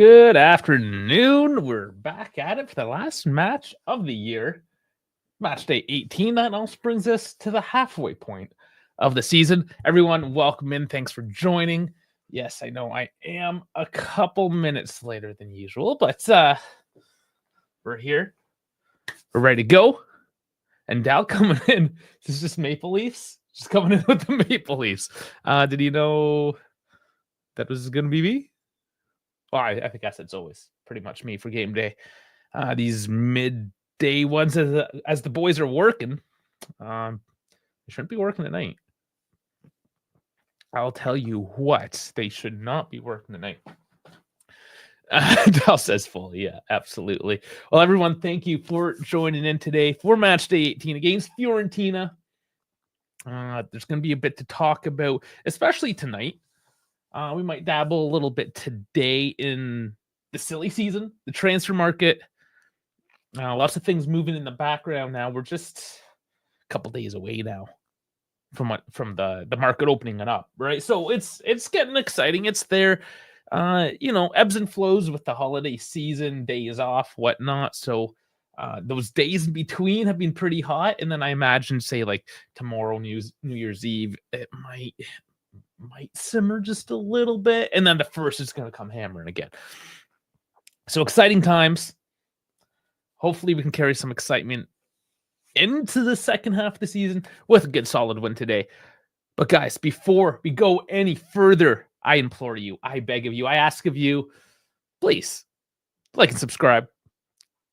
Good afternoon. We're back at it for the last match of the year. Match day 18. That also brings us to the halfway point of the season. Everyone, welcome in. Thanks for joining. Yes, I know I am a couple minutes later than usual, but we're here. We're ready to go. And Dal coming in. This is just Maple Leafs. Just coming in with the Maple Leafs. Did you know that was going to be me? Well, I think it's always pretty much me for game day. These midday ones, as the boys are working, they shouldn't be working at night. I'll tell you what, they should not be working at night. Dal says fully, yeah, absolutely. Well, everyone, thank you for joining in today for match day 18 against Fiorentina. There's going to be a bit to talk about, especially tonight. We might dabble a little bit today in the silly season, the transfer market. Lots of things moving in the background now. We're just a couple days away now from the market opening it up, right? So it's getting exciting. It's there, ebbs and flows with the holiday season, days off, whatnot. So those days in between have been pretty hot. And then I imagine, say, like tomorrow, New Year's Eve, it might simmer just a little bit, and then the first is going to come hammering again. So exciting times. Hopefully we can carry some excitement into the second half of the season with a good solid win today. But guys, before we go any further, I implore you, I beg of you, I ask of you, please like and subscribe.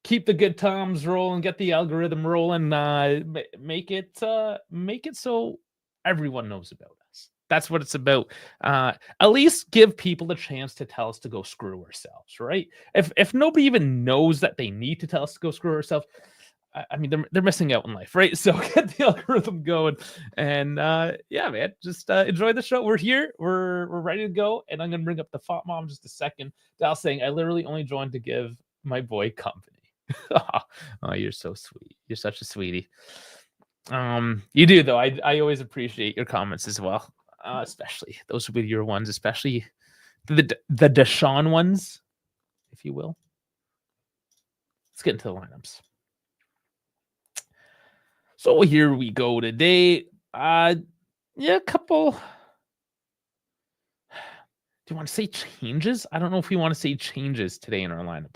Keep the good times rolling, get the algorithm rolling, make it so everyone knows about us. That's what it's about. At least give people the chance to tell us to go screw ourselves, right? If nobody even knows that they need to tell us to go screw ourselves, I mean, they're missing out in life, right? So get the algorithm going, and yeah, man, just enjoy the show. We're here, we're ready to go, and I'm gonna bring up the Font Mom in just a second. Dal saying, I literally only joined to give my boy company. Oh, you're so sweet. You're such a sweetie. You do though. I always appreciate your comments as well. Especially those weird ones, especially the Deshaun ones, if you will. Let's get into the lineups. So here we go today. A couple. Do you want to say changes? I don't know if we want to say changes today in our lineup.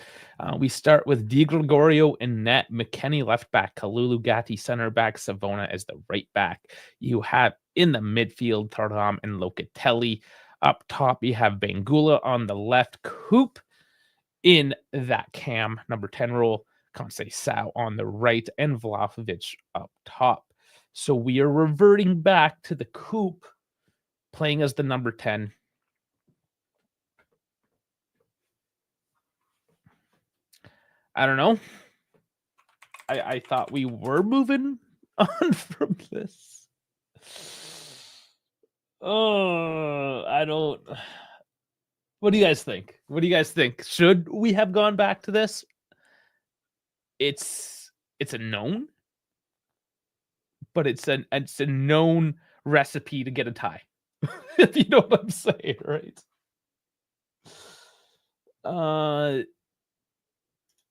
We start with Di Gregorio in net, McKennie left back, Kalulu Gatti center back, Savona as the right back. You have in the midfield Thuram and Locatelli. Up top, you have Bangula on the left, Coop in that cam number 10 role, Conceição on the right, and Vlahovic up top. So we are reverting back to the Coop playing as the number 10. I don't know. I thought we were moving on from this. Oh, I don't. What do you guys think? Should we have gone back to this? It's a known, but it's a known recipe to get a tie. If you know what I'm saying, right?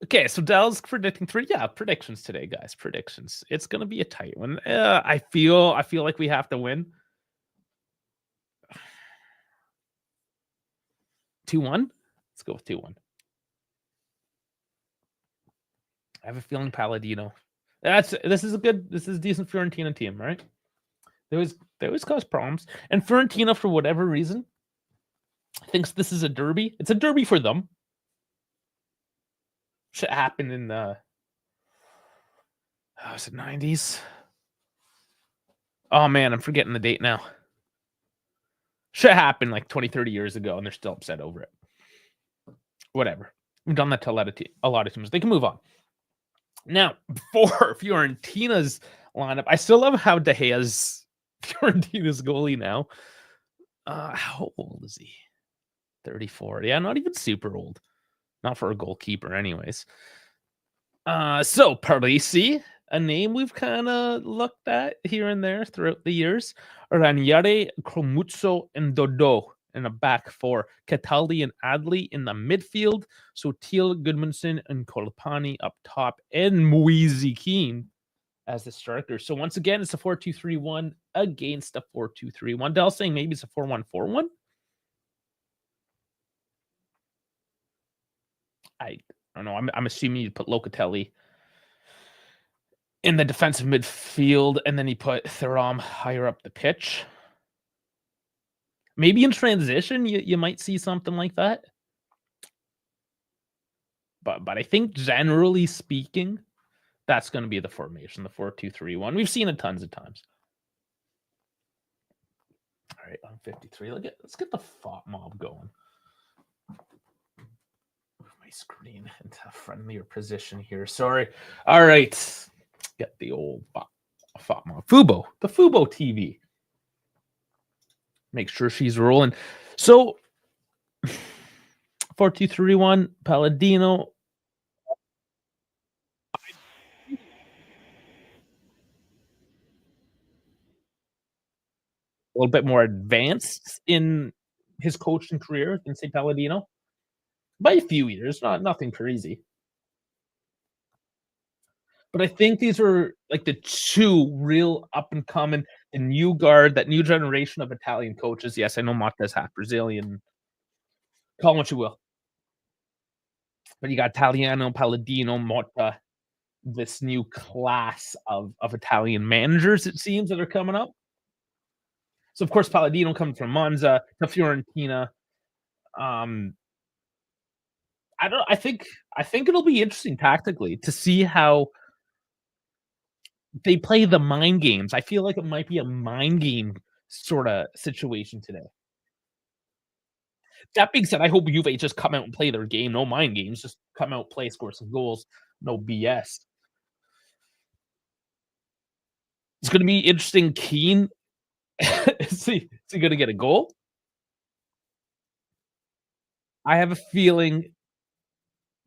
Okay, so Dal's predicting 3. Yeah, predictions today, guys. Predictions. It's gonna be a tight one. I feel like we have to win. 2-1. Let's go with 2-1. I have a feeling Palladino. This is a decent Fiorentina team, right? They always cause problems, and Fiorentina, for whatever reason, thinks this is a derby. It's a derby for them. Shit happened in the was it 90s? Oh man, I'm forgetting the date now. Shit happened like 20, 30 years ago, and they're still upset over it. Whatever. We've done that to a lot of teams. They can move on. Now, for Fiorentina's lineup, I still love how De Gea's Fiorentina's goalie now. How old is he? 34. Yeah, not even super old. Not for a goalkeeper, anyways. So Parisi, a name we've kind of looked at here and there throughout the years. Ranieri, Cromuzzo, and Dodo and a back four. Cataldi and Adley in the midfield. So Teal, Goodmanson, and Kolapani up top, and Moise Keane as the striker. So once again, it's a 4-2-3-1 against a 4-2-3-1. Dell saying maybe it's a 4-1-4-1. I don't know. I'm assuming you put Locatelli in the defensive midfield, and then you put Thuram higher up the pitch. Maybe in transition, you might see something like that. But I think generally speaking, that's going to be the formation, the 4-2-3-1. We've seen it tons of times. All right, on 53. Let's get the thought mob going. Move my screen into a friendlier position here. Sorry. All right. Get the old thought mob. Fubo, the Fubo TV. Make sure she's rolling. So 4-2-3-1, Palladino. A little bit more advanced in his coaching career than say Palladino by a few years, nothing crazy. But I think these are like the two real up and coming, the new guard, that new generation of Italian coaches. Yes, I know Motta's half Brazilian. Call him what you will. But you got Italiano, Palladino, Motta, this new class of Italian managers, it seems, that are coming up. So of course Palladino comes from Monza to Fiorentina. I think it'll be interesting tactically to see how they play the mind games. I feel like it might be a mind game sorta situation today. That being said, I hope Juve just come out and play their game. No mind games. Just come out, play, score some goals. No BS. It's gonna be interesting. Keane, is he gonna get a goal? I have a feeling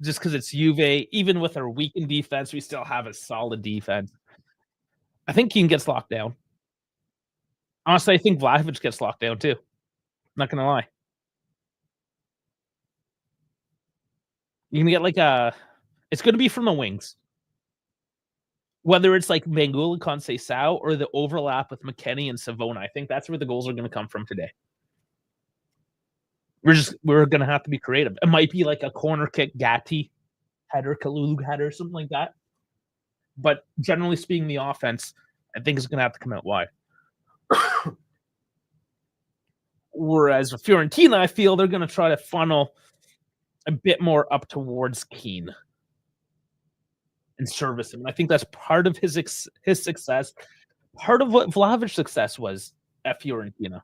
just because it's Juve, even with our weakened defense, we still have a solid defense. I think Keane gets locked down. Honestly, I think Vlahovic gets locked down too. Not gonna lie. You can get like a it's gonna be from the wings. Whether it's like Mangula, Conceição, or the overlap with McKennie and Savona, I think that's where the goals are gonna come from today. We're gonna have to be creative. It might be like a corner kick, Gatti header, Kalulu header, something like that. But generally speaking, the offense, I think, is gonna have to come out wide. Whereas with Fiorentina, I feel they're gonna try to funnel a bit more up towards Keane and service him. And I think that's part of his success. Part of what Vlahovic's success was at Fiorentina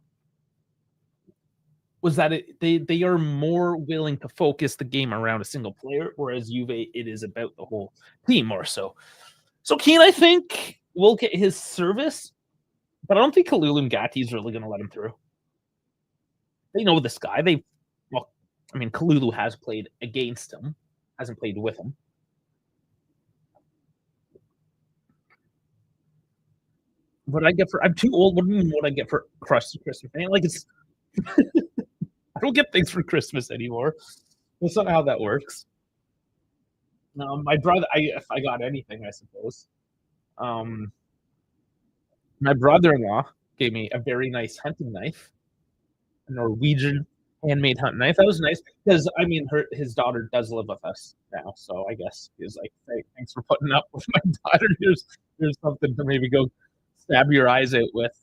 was that they are more willing to focus the game around a single player, whereas Juve, it is about the whole team more so. So Keane, I think, will get his service, but I don't think Kalulu and Gatti is really going to let him through. They know this guy. Kalulu has played against him, hasn't played with him. What I get for I'm too old. What do you mean? What I get for Christmas? Man, like it's I don't get things for Christmas anymore. That's not how that works. My brother, if I got anything, I suppose. My brother-in-law gave me a very nice hunting knife, a Norwegian handmade hunting knife. That was nice because his daughter does live with us now, so I guess he was like, "Hey, thanks for putting up with my daughter. Here's something to maybe go stab your eyes out with.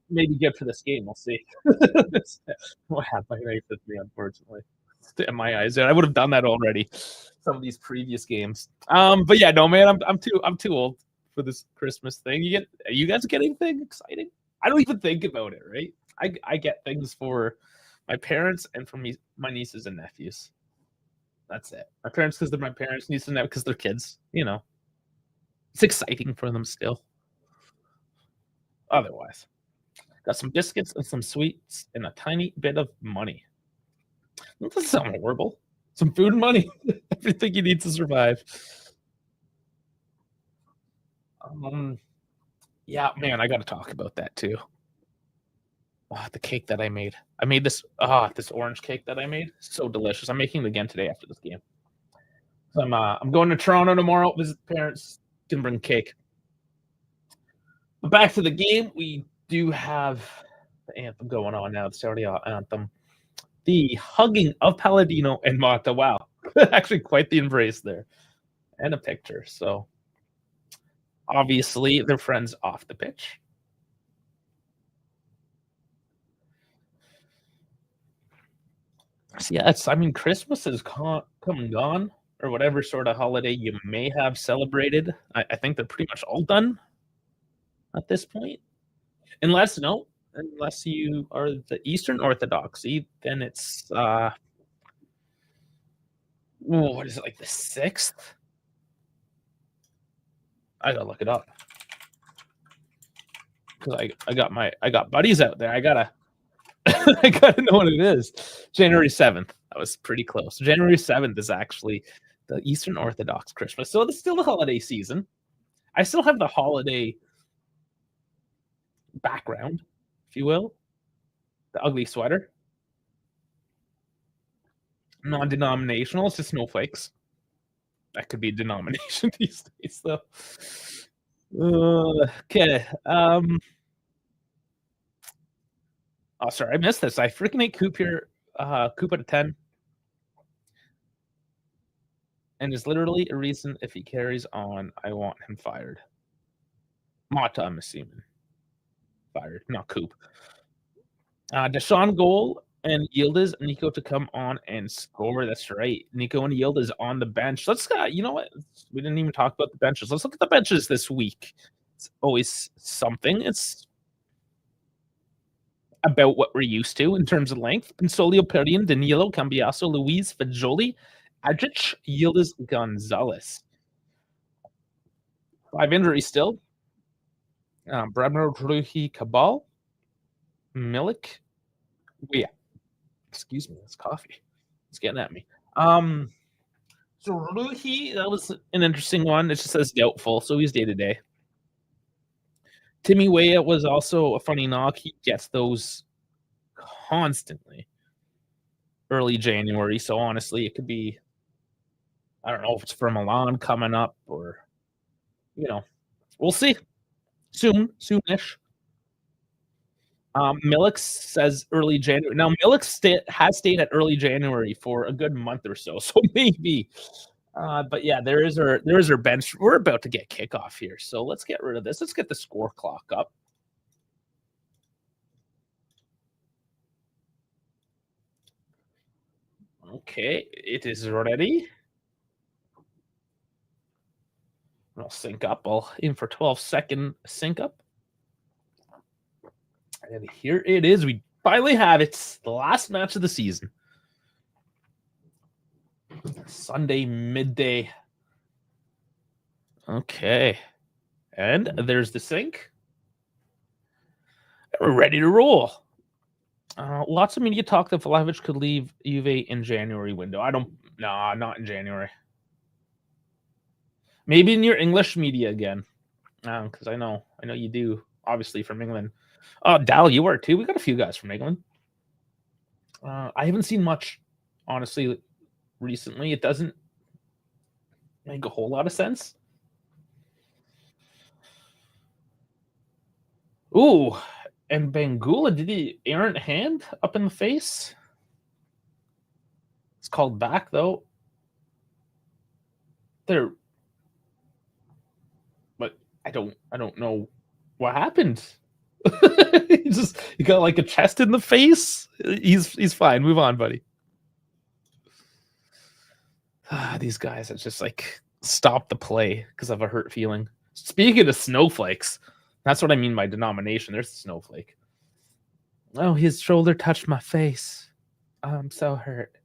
Maybe good for this game. We'll see." I have my knife with me, unfortunately. Stab my eyes out. I would have done that already. Some of these previous games. But yeah, no, man, I'm too old for this Christmas thing. You guys get anything exciting? I don't even think about it, right? I get things for my parents and for me, my nieces and nephews. That's it. My parents because they're my parents, nieces and nephews because they're kids. It's exciting for them still. Otherwise, got some biscuits and some sweets and a tiny bit of money. That doesn't sound horrible. Some food and money. Everything you need to survive. Yeah, man, I got to talk about that too. Oh, the cake that I made. This orange cake that I made. So delicious. I'm making it again today after this game. So I'm going to Toronto tomorrow, visit the parents, gonna bring cake. But back to the game, we do have the anthem going on now, the Saudi anthem. The hugging of Palladino and Mata. Wow. Actually quite the embrace there. And a picture. So obviously they're friends off the pitch. So yeah, Christmas is come and gone, or whatever sort of holiday you may have celebrated. I think they're pretty much all done at this point. Unless you are the Eastern Orthodoxy, then it's what is it, like the 6th? I gotta look it up because I got buddies out there. I gotta I gotta know what it is. January 7th. That was pretty close. January 7th is actually the Eastern Orthodox Christmas. So it's still the holiday season. I still have the holiday background, if you will. The ugly sweater. Non-denominational, it's just snowflakes. That could be denomination these days, though. Okay. Oh, sorry, I missed this. I freaking hate Coop here. Coop at a 10. And is literally a reason if he carries on, I want him fired. Mata, I'm assuming. Fired, not Coop. Deshaun goal and Yildiz Nico to come on and score. That's right. Nico and Yildiz on the bench. Let's you know what? We didn't even talk about the benches. Let's look at the benches this week. It's always something. It's about what we're used to in terms of length. Consolio, Perrin, Danilo, Cambiaso, Luis, Fajoli, Adjic, Yildiz, Gonzalez. 5 injuries still. Bremner, Ruhi, Cabal, Milik. Yeah. Excuse me, that's coffee. It's getting at me. So Ruhi, that was an interesting one. It just says doubtful, so he's day to day. Timmy Weah was also a funny knock. He gets those constantly early January. So honestly, it could be, I don't know if it's for Milan coming up or, we'll see. Soonish. Milik says early January. Now, Milik has stayed at early January for a good month or so, so maybe. But yeah, there is our bench. We're about to get kickoff here, so let's get rid of this. Let's get the score clock up. Okay, it is ready. I'll sync up. I'll in for 12-second sync up. And here it is. We finally have it. It's the last match of the season. Sunday midday. Okay. And there's the sync. We're ready to roll. Lots of media talk that Vlahovic could leave Juve in January window. Not in January. Maybe in your English media again. Because I know you do, obviously, from England. Oh, Dal, you are too. We got a few guys from England. I haven't seen much, honestly, recently. It doesn't make a whole lot of sense. Ooh, and Bangula, did he errant hand up in the face? It's called back, though. But I don't know what happened. he got like a chest in the face. He's fine. Move on, buddy. These guys are just like stop the play because of a hurt feeling. Speaking of snowflakes, that's what I mean by denomination. There's the snowflake. Oh, his shoulder touched my face. I'm so hurt.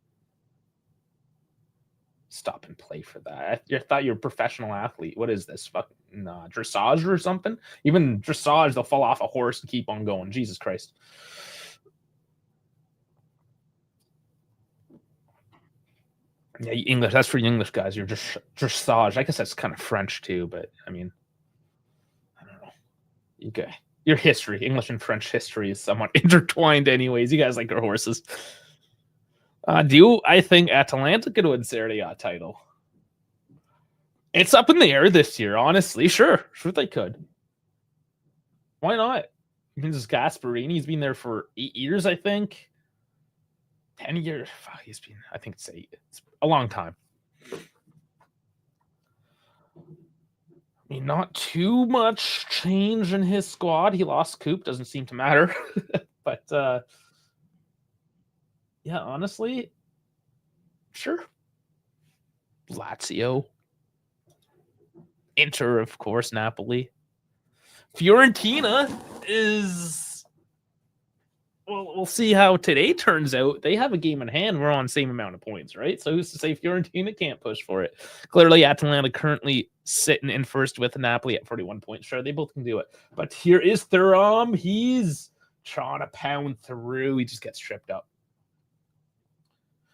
Stop and play for that. I thought you're a professional athlete. What is this? Fucking dressage or something? Even dressage, they'll fall off a horse and keep on going. Jesus Christ. Yeah, English. That's for English guys. You're just dressage. I guess that's kind of French too, but I mean, I don't know. Okay. your history, English and French history, is somewhat intertwined anyways. You guys like your horses. I think Atalanta could win Serie A title? It's up in the air this year, honestly. Sure they could. Why not? I mean, this Gasparini's been there for 8 years, I think. 10 years. Fuck, he's been, I think it's 8. It's a long time. I mean, not too much change in his squad. He lost Coop. Doesn't seem to matter. But, yeah, honestly, sure. Lazio. Inter, of course, Napoli. Fiorentina is... Well, we'll see how today turns out. They have a game in hand. We're on the same amount of points, right? So who's to say Fiorentina can't push for it? Clearly, Atalanta currently sitting in first with Napoli at 41 points. Sure, they both can do it. But here is Thuram. He's trying to pound through. He just gets tripped up.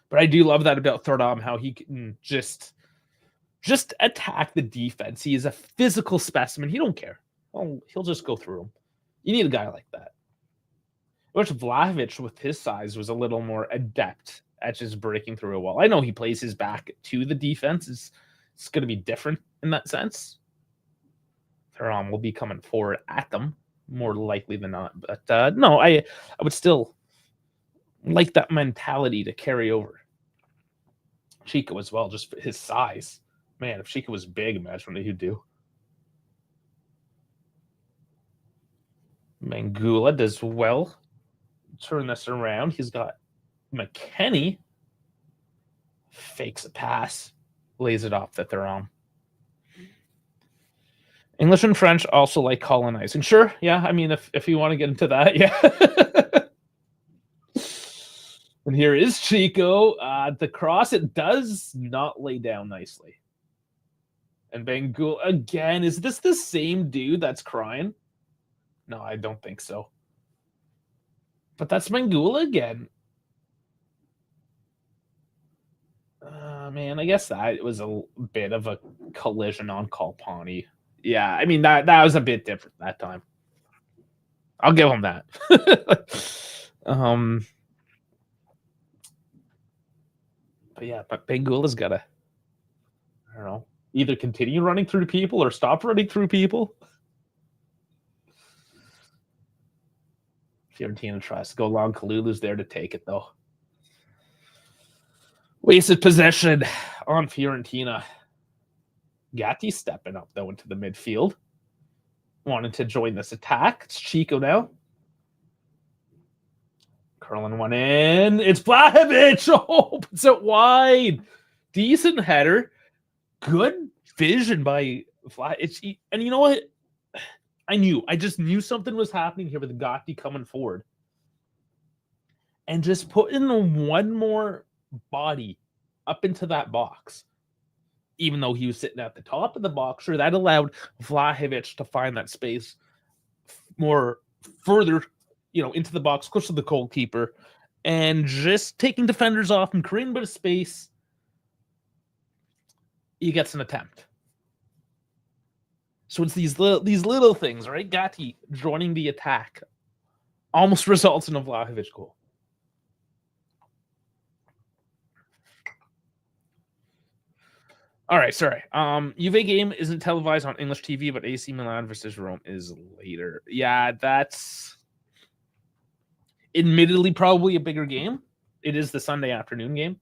But I do love that about Thuram, how he can just attack the defense. He is a physical specimen. He don't care. He'll just go through them. You need a guy like that. Which Vlahovic, with his size, was a little more adept at just breaking through a wall. I know he plays his back to the defense. It's going to be different in that sense. Thuram will be coming forward at them, more likely than not. But no, I would still like that mentality to carry over. Chico as well, just for his size. Man, if Chico was big, imagine what he'd do. Mangula does well. Turn this around. He's got McKennie. Fakes a pass. Lays it off the Thuram. English and French also like colonizing. Sure, yeah. I mean, if you want to get into that, yeah. And here is Chico. The cross, it does not lay down nicely. And Bangul again. Is this the same dude that's crying? No, I don't think so. But that's Mangula again. Man, I guess that was a bit of a collision on Kalpani. Yeah, I mean, that was a bit different that time. I'll give him that. But yeah, but Bangula's got to, I don't know, either continue running through people or stop running through people. Fiorentina tries to go long. Kalulu's there to take it, though. Wasted possession on Fiorentina. Gatti stepping up, though, into the midfield. Wanted to join this attack. It's Chico now. Curling one in. It's Vlahovic. Oh, puts it wide. Decent header. Good vision by Vlahovic. And you know what? I just knew something was happening here with Gatti coming forward. And just putting one more body up into that box. Even though he was sitting at the top of the box, sure, that allowed Vlahovic to find that space more further, into the box, close to the goalkeeper, and just taking defenders off and creating a bit of space. He gets an attempt. So it's these little things, right? Gatti joining the attack almost results in a Vlahovic goal. All right, sorry. Juve game isn't televised on English TV, but AC Milan versus Rome is later. Yeah, that's admittedly probably a bigger game. It is the Sunday afternoon game.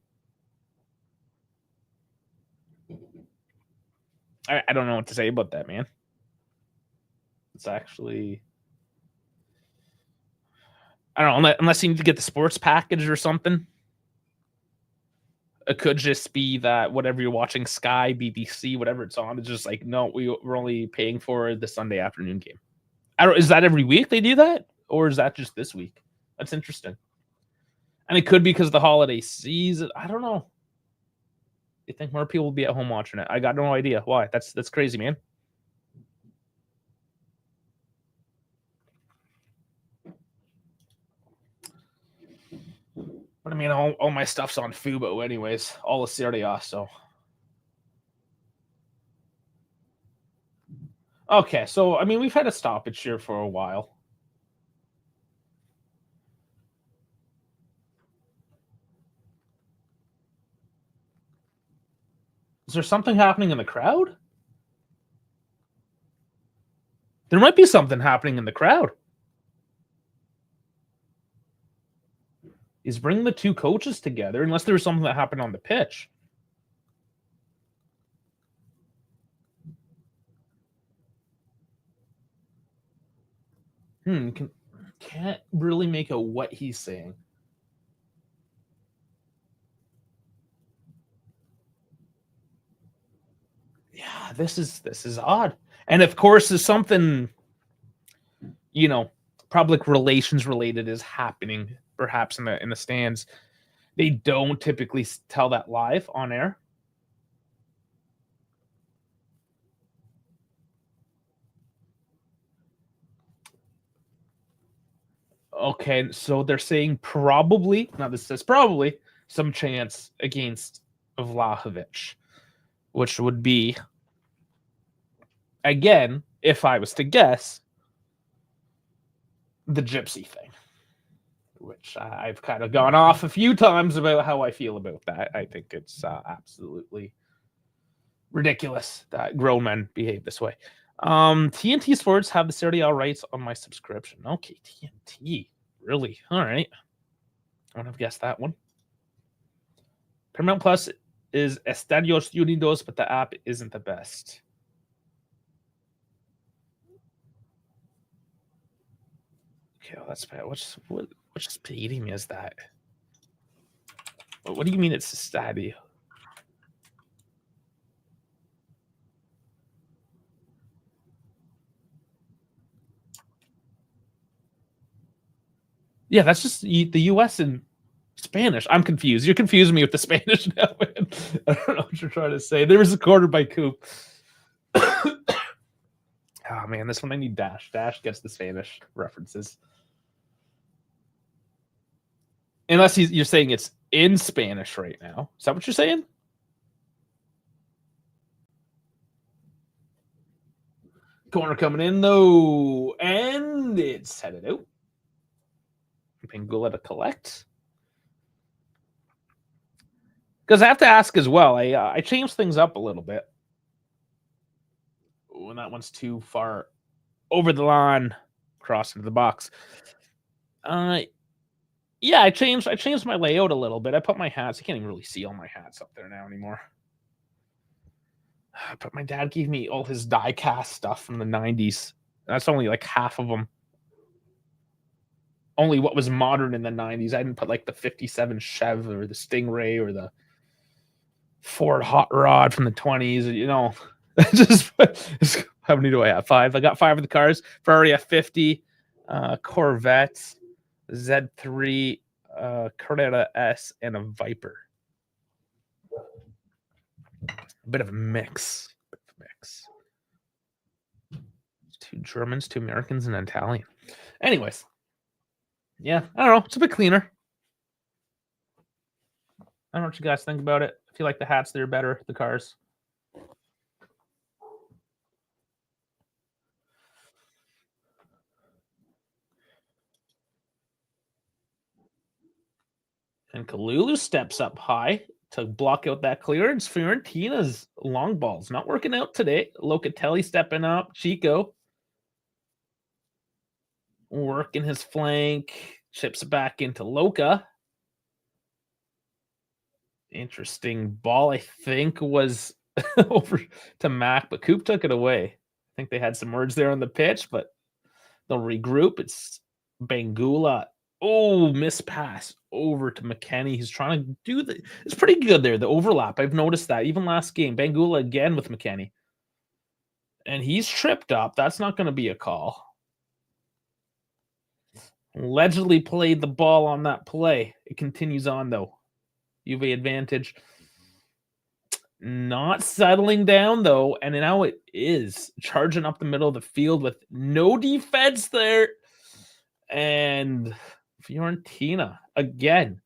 I don't know what to say about that, man. It's actually, I don't know, unless you need to get the sports package or something. It could just be that whatever you're watching, Sky, BBC, whatever it's on, it's just like, no, we're only paying for the Sunday afternoon game. Is that every week they do that? Or is that just this week? That's interesting. And it could be because of the holiday season. I don't know. You think more people will be at home watching it? I got no idea why. That's crazy, man. But I mean, all my stuff's on Fubo anyways. All of Serie A, so. Okay, so, I mean, we've had a stoppage here for a while. Is there something happening in the crowd? There might be something happening in the crowd. He's bringing the two coaches together, unless there was something that happened on the pitch. Can't really make out what he's saying. Yeah, this is odd. And of course, there's something, public relations related is happening, perhaps in the stands. They don't typically tell that live on air. Okay, so they're saying probably, now this says probably, some chance against Vlahovic, which would be, again, if I was to guess, the gypsy thing, which I've kind of gone off a few times about how I feel about that. I think it's absolutely ridiculous that grown men behave this way. TNT Sports have the Serie A rights on my subscription. Okay, TNT. Really? All right. I would have guessed that one. Paramount Plus is Estadios Unidos, but the app isn't the best. Okay, well, that's bad. What's speeding is that? What do you mean it's Estadio? Yeah, that's just the US and Spanish. I'm confused. You're confusing me with the Spanish now, man. I don't know what you're trying to say. There was a quarter by Coop. Oh, man, this one I need Dash. Dash gets the Spanish references. Unless you're saying it's in Spanish right now. Is that what you're saying? Corner coming in, though. And it's headed out. Pengula to collect. Because I have to ask as well. I changed things up a little bit. Oh, and that one's too far over the line, cross into the box. Yeah, I changed my layout a little bit. I put my hats. You can't even really see all my hats up there now anymore. But my dad gave me all his die-cast stuff from the 90s. That's only like half of them. Only what was modern in the 90s. I didn't put like the 57 Chev or the Stingray or the Ford Hot Rod from the 20s. Just how many do I have? 5. I got 5 of the cars. Ferrari F50, Corvette, Z3, Carrera S, and a Viper. A bit of a mix. 2 Germans, 2 Americans, and an Italian. Anyways, yeah, I don't know. It's a bit cleaner. I don't know what you guys think about it. I feel like the hats, they're better, the cars. And Kalulu steps up high to block out that clearance. Fiorentina's long ball's not working out today. Locatelli stepping up. Chico working his flank. Chips back into Loca. Interesting ball, I think, was over to Mac, but Coop took it away. I think they had some words there on the pitch, but they'll regroup. It's Bangula. Oh, missed pass over to McKenny. He's trying to do it's pretty good there, the overlap. I've noticed that. Even last game, Bangula again with McKenny. And he's tripped up. That's not going to be a call. Allegedly played the ball on that play. It continues on, though. Juve advantage. Not settling down, though. And now it is charging up the middle of the field with no defense there. And Fiorentina, again,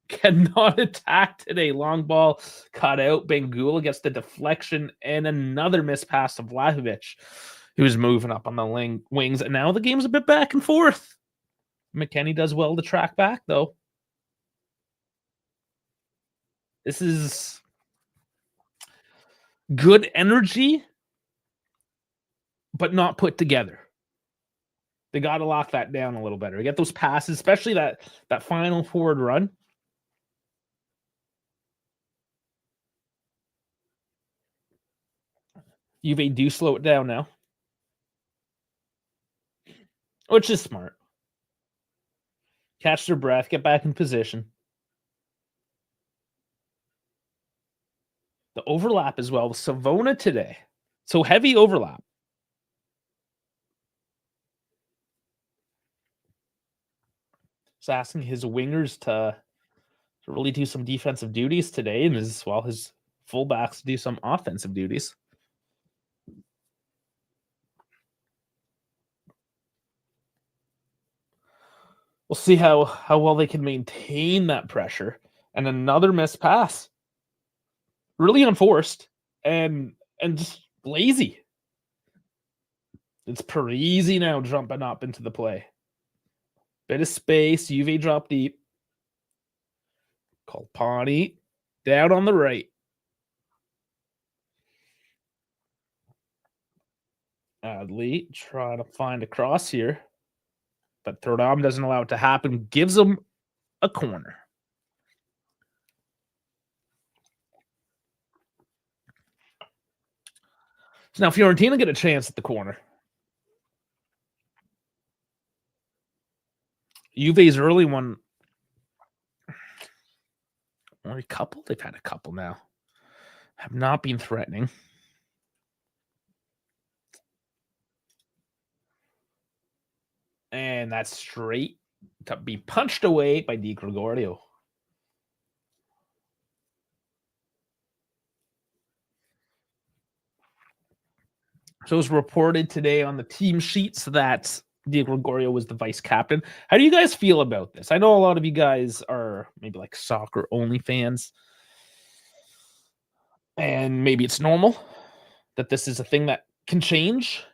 cannot attack today. Long ball cut out. Bangula gets the deflection and another missed pass to Vlahovic, who's moving up on the wings. And now the game's a bit back and forth. McKenny does well to track back, though. This is good energy, but not put together. They got to lock that down a little better. Get those passes, especially that final forward run. Juve do slow it down now, which is smart. Catch their breath, get back in position. The overlap as well with Savona today. So heavy overlap. He's asking his wingers to really do some defensive duties today, and as well his fullbacks do some offensive duties. We'll see how well they can maintain that pressure. And another missed pass. Really unforced and just lazy. It's Parisi now jumping up into the play. Bit of space. Juve drop deep. Colpani down on the right. Adley trying to find a cross here. But Thuram doesn't allow it to happen. Gives him a corner. So now Fiorentina get a chance at the corner. Juve's early one. Only a couple? They've had a couple now. Have not been threatening. And that's straight to be punched away by Di Gregorio. So it was reported today on the team sheets that Di Gregorio was the vice captain. How do you guys feel about this? I know a lot of you guys are maybe like soccer only fans. And maybe it's normal that this is a thing that can change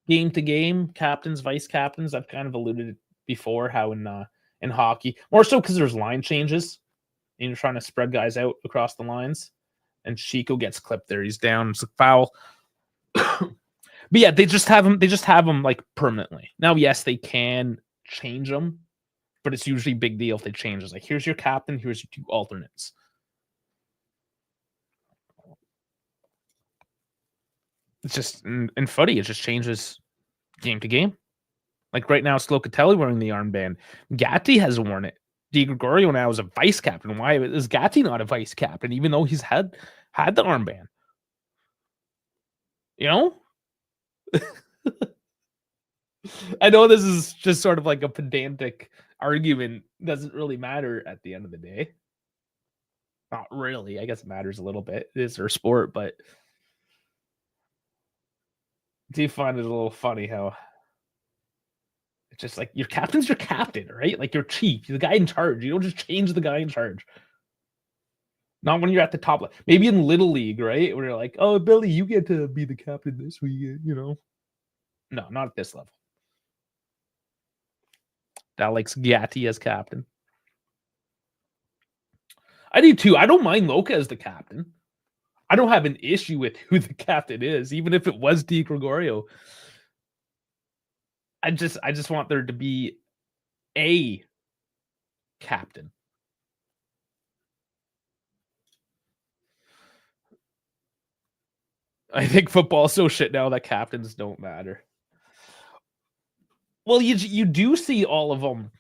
game to game, captains, vice captains. I've kind of alluded before how in hockey, more so because there's line changes and you're trying to spread guys out across the lines. And Chico gets clipped there. He's down. It's a foul. But yeah, they just have him like permanently. Now, yes, they can change them, but it's usually a big deal if they change. It's like, here's your captain, here's your 2 alternates. It's just in footy, it just changes game to game. Like right now, it's Locatelli wearing the armband. Gatti has worn it. Di Gregorio now is a vice captain. Why is Gatti not a vice captain, even though he's had the armband? You know? I know this is just sort of like a pedantic argument. Doesn't really matter at the end of the day. Not really. I guess it matters a little bit. It is their sport, but do you find it a little funny how it's just like your captain's your captain, right? Like you're chief, you're the guy in charge. You don't just change the guy in charge. Not when you're at the top. Maybe in Little League, right? Where you're like, oh, Billy, you get to be the captain this week, you know. No, not at this level. Alex Gatti as captain. I do too. I don't mind Loca as the captain. I don't have an issue with who the captain is, even if it was Di Gregorio. I just want there to be a captain. I think football's so shit now that captains don't matter. Well, you do see all of them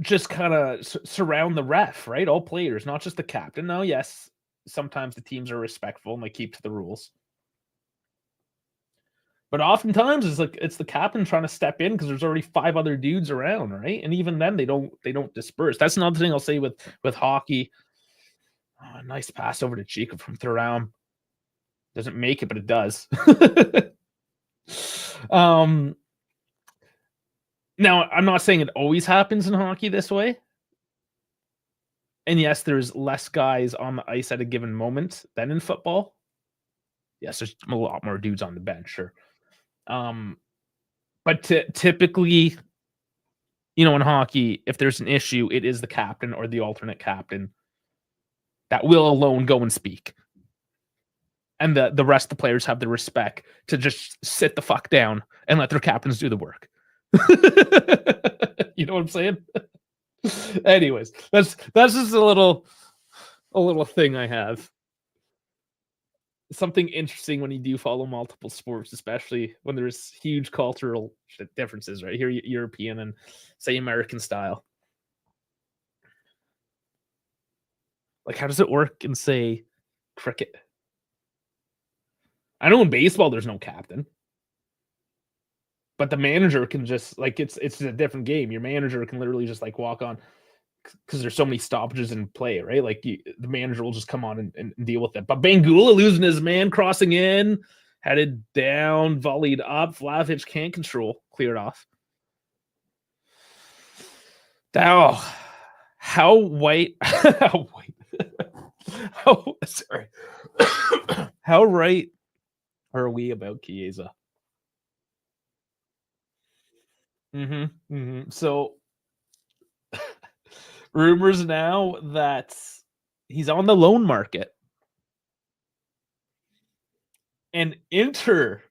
just kind of surround the ref, right? All players, not just the captain. Now, yes, sometimes the teams are respectful and they keep to the rules. But oftentimes it's the captain trying to step in because there's already 5 other dudes around, right? And even then they don't disperse. That's another thing I'll say with hockey. Oh, nice pass over to Chico from Thuram. Doesn't make it, but it does. Now, I'm not saying it always happens in hockey this way. And yes, there's less guys on the ice at a given moment than in football. Yes, there's a lot more dudes on the bench, sure. But typically, you know, in hockey, if there's an issue, it is the captain or the alternate captain that will alone go and speak. And the rest of the players have the respect to just sit the fuck down and let their captains do the work. You know what I'm saying? Anyways, that's just a little thing I have. Something interesting when you do follow multiple sports, especially when there's huge cultural differences, right? Here, European and say American style. Like, how does it work in, say, cricket? I know in baseball there's no captain, but the manager can just like it's a different game. Your manager can literally just like walk on because there's so many stoppages in play, right? Like the manager will just come on and deal with it. But Bangula losing his man, crossing in, headed down, volleyed up. Vlahovic can't control, cleared off. Oh, how white? How white? Sorry. How right are we about Chiesa? So rumors now that he's on the loan market, and Inter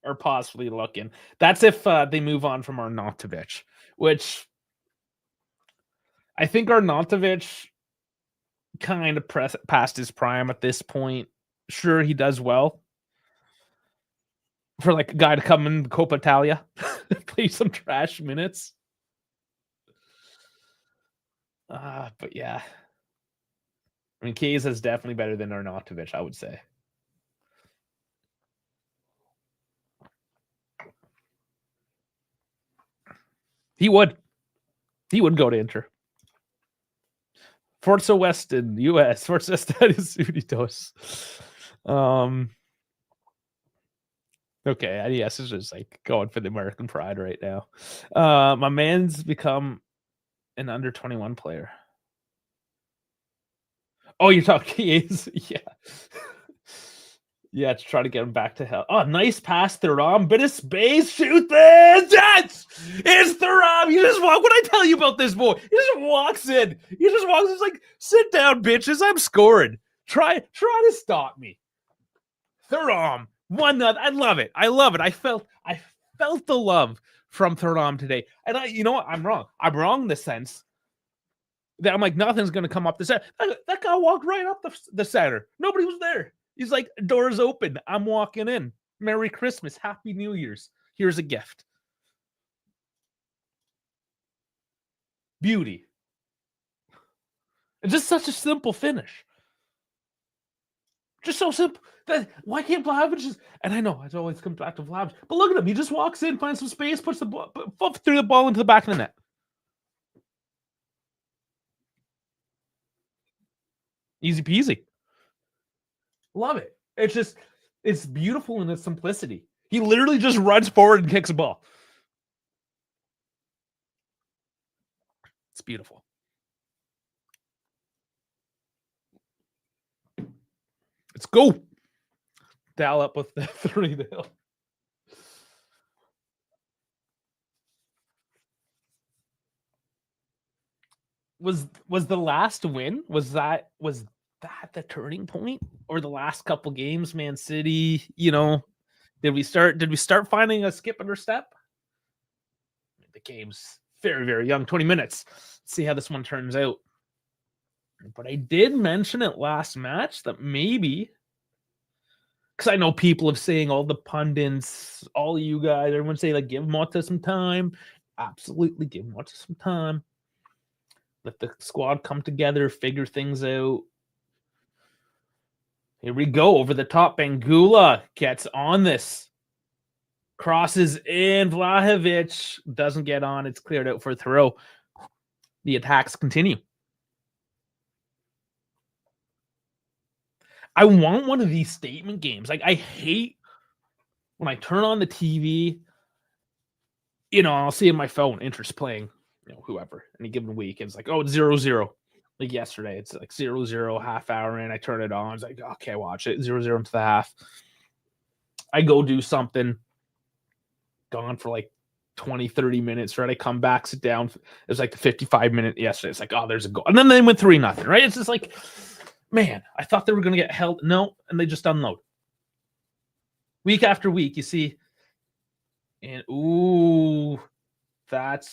are possibly looking. That's if they move on from Arnautovic, which I think Arnautovic kind of past his prime at this point. Sure, he does well for like a guy to come in Coppa Italia, play some trash minutes. But yeah, I mean, Chiesa is definitely better than Arnautovic, I would say. He would go to Inter. Forza Weston, US. Forza Estados Unidos. Okay, yes, it's just like going for the American pride right now. My man's become an under 21 player. Oh, you're talking yeah. Yeah, to try to get him back to hell. Oh, nice pass, Thuram. Bit of space. Shoot this. Yes! It's Thuram. You just walk. What I tell you about this boy? He just walks in. He just walks in. He's like, sit down, bitches. I'm scoring. Try to stop me. Thuram. 1-0. I love it. I felt the love from Thuram today. And you know what? I'm wrong. I'm wrong in the sense that I'm like, nothing's going to come up the center. That guy walked right up the center. Nobody was there. He's like, doors open. I'm walking in. Merry Christmas. Happy New Year's. Here's a gift. Beauty. And just such a simple finish. Just so simple. Why can't Vlahovic just... And I know, it always comes back to Vlahovic. But look at him. He just walks in, finds some space, puts the ball, threw the ball into the back of the net. Easy peasy. Love it. It's beautiful in its simplicity. He literally just runs forward and kicks a ball. It's beautiful. Let's go. Dial up with the 3-0. Was the last win? Was that the turning point, or the last couple games? Man City, did we start finding a skip in our step? The game's very, very young. 20 minutes. Let's see how this one turns out. But I did mention it last match that maybe, because I know people have saying, all the pundits, all you guys, everyone say like, give Mota some time. Absolutely, give Mota some time. Let the squad come together, figure things out. Here we go. Over the top. Bangula gets on this. Crosses in. Vlahovic doesn't get on. It's cleared out for a throw. The attacks continue. I want one of these statement games. Like, I hate when I turn on the TV, I'll see in my phone, Inter's playing, whoever, any given week. And it's like, oh, it's 0-0. Like yesterday, it's like 0-0, half hour in. I turn it on. It's like, okay, watch it. 0-0 into the half. I go do something. Gone for like 20, 30 minutes, right? I come back, sit down. It was like the 55-minute yesterday. It's like, oh, there's a goal. And then they went 3-0, right? It's just like, man, I thought they were going to get held. No, and they just unload. week after week, you see, and ooh, that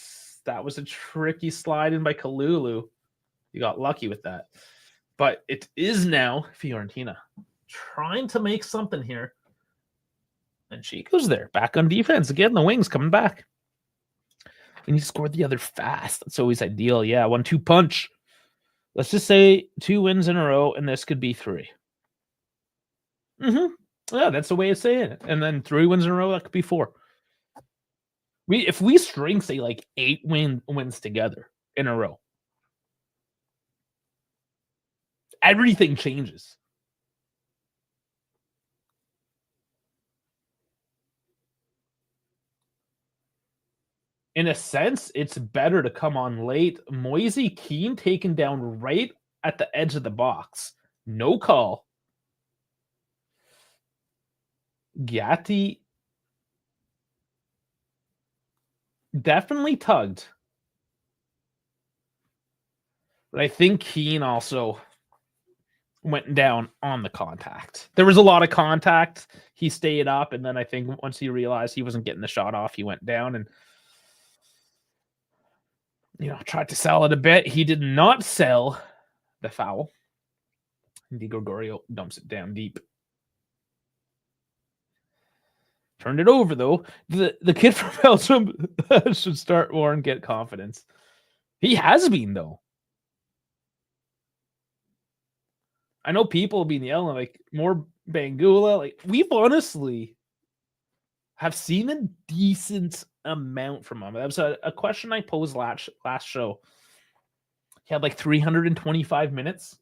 was a tricky slide in by Kalulu. You got lucky with that. But it is now Fiorentina trying to make something here. And she goes there, back on defense. Again, the wings coming back. We need to score the other fast. That's always ideal. Yeah, 1-2 punch. Let's just say 2 wins in a row, and this could be 3. Yeah, that's the way of saying it. And then 3 wins in a row, that could be 4. If we string, say, like 8 wins together in a row, everything changes. In a sense, it's better to come on late. Moise Keane taken down right at the edge of the box. No call. Gatti definitely tugged. But I think Keane also went down on the contact. There was a lot of contact. He stayed up, and then I think once he realized he wasn't getting the shot off, he went down and tried to sell it a bit. He did not sell the foul. Di Gregorio dumps it down deep. Turned it over, though. The kid from Belgium should start more and get confidence. He has been, though. I know people have been yelling, like, more Bangula. Like, we've honestly have seen a decent amount from him. That was a question I posed last show. He had like 325 minutes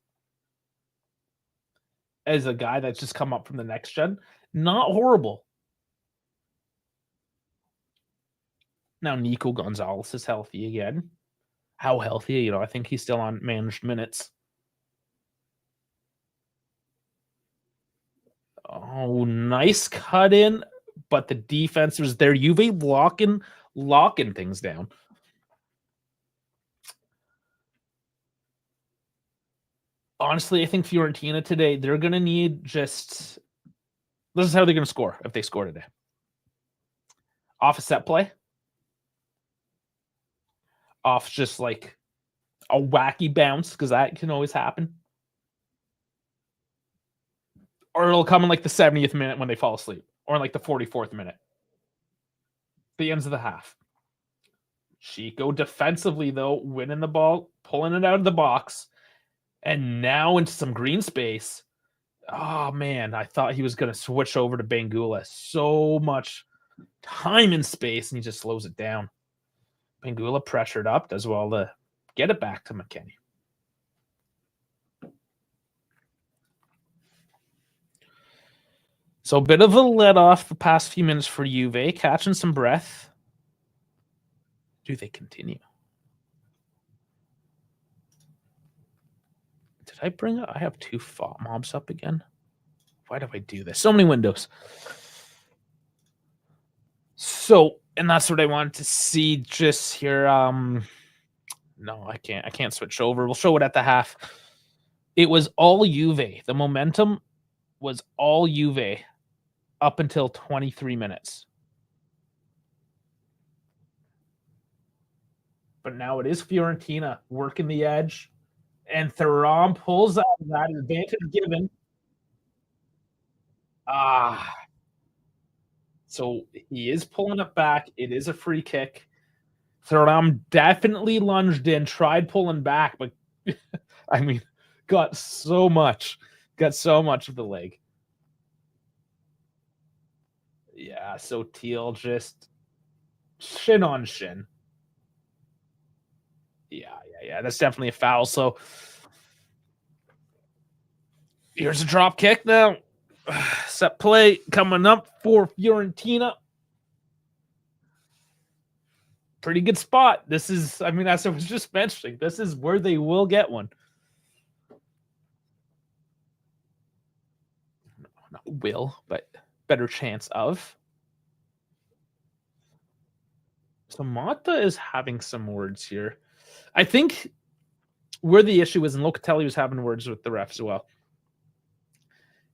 as a guy that's just come up from the next gen. Not horrible. Now Nico Gonzalez is healthy again. How healthy? I think he's still on managed minutes. Oh, nice cut in, but the defense was there. Juve locking things down. Honestly, I think Fiorentina today, they're going to need this is how they're going to score if they score today. Off a set play. Off just like a wacky bounce, because that can always happen. Or it'll come in like the 70th minute when they fall asleep. Or in like the 44th minute. The ends of the half. Chico defensively, though, winning the ball, pulling it out of the box, and now into some green space. Oh, man, I thought he was going to switch over to Bangula. So much time and space, and he just slows it down. Bangula pressured up, does well to get it back to McKennie. So a bit of a let off the past few minutes for Juve, catching some breath. Do they continue? Did I bring up? I have 2 mobs up again. Why do I do this? So many windows. So, and that's what I wanted to see just here. No, I can't switch over. We'll show it at the half. It was all Juve. The momentum was all Juve up until 23 minutes. But now it is Fiorentina working the edge. And Thuram pulls out that advantage given. So he is pulling it back. It is a free kick. Thuram definitely lunged in, tried pulling back, but I mean, got so much of the leg. Yeah, so Teal just shin on shin. Yeah. That's definitely a foul. So here's a drop kick now. Set play coming up for Fiorentina. Pretty good spot. This is, I mean, as I was just mentioning, this is where they will get one. Not will, but better chance of. So Mata is having some words here. I think where the issue is, and Locatelli was having words with the ref as well.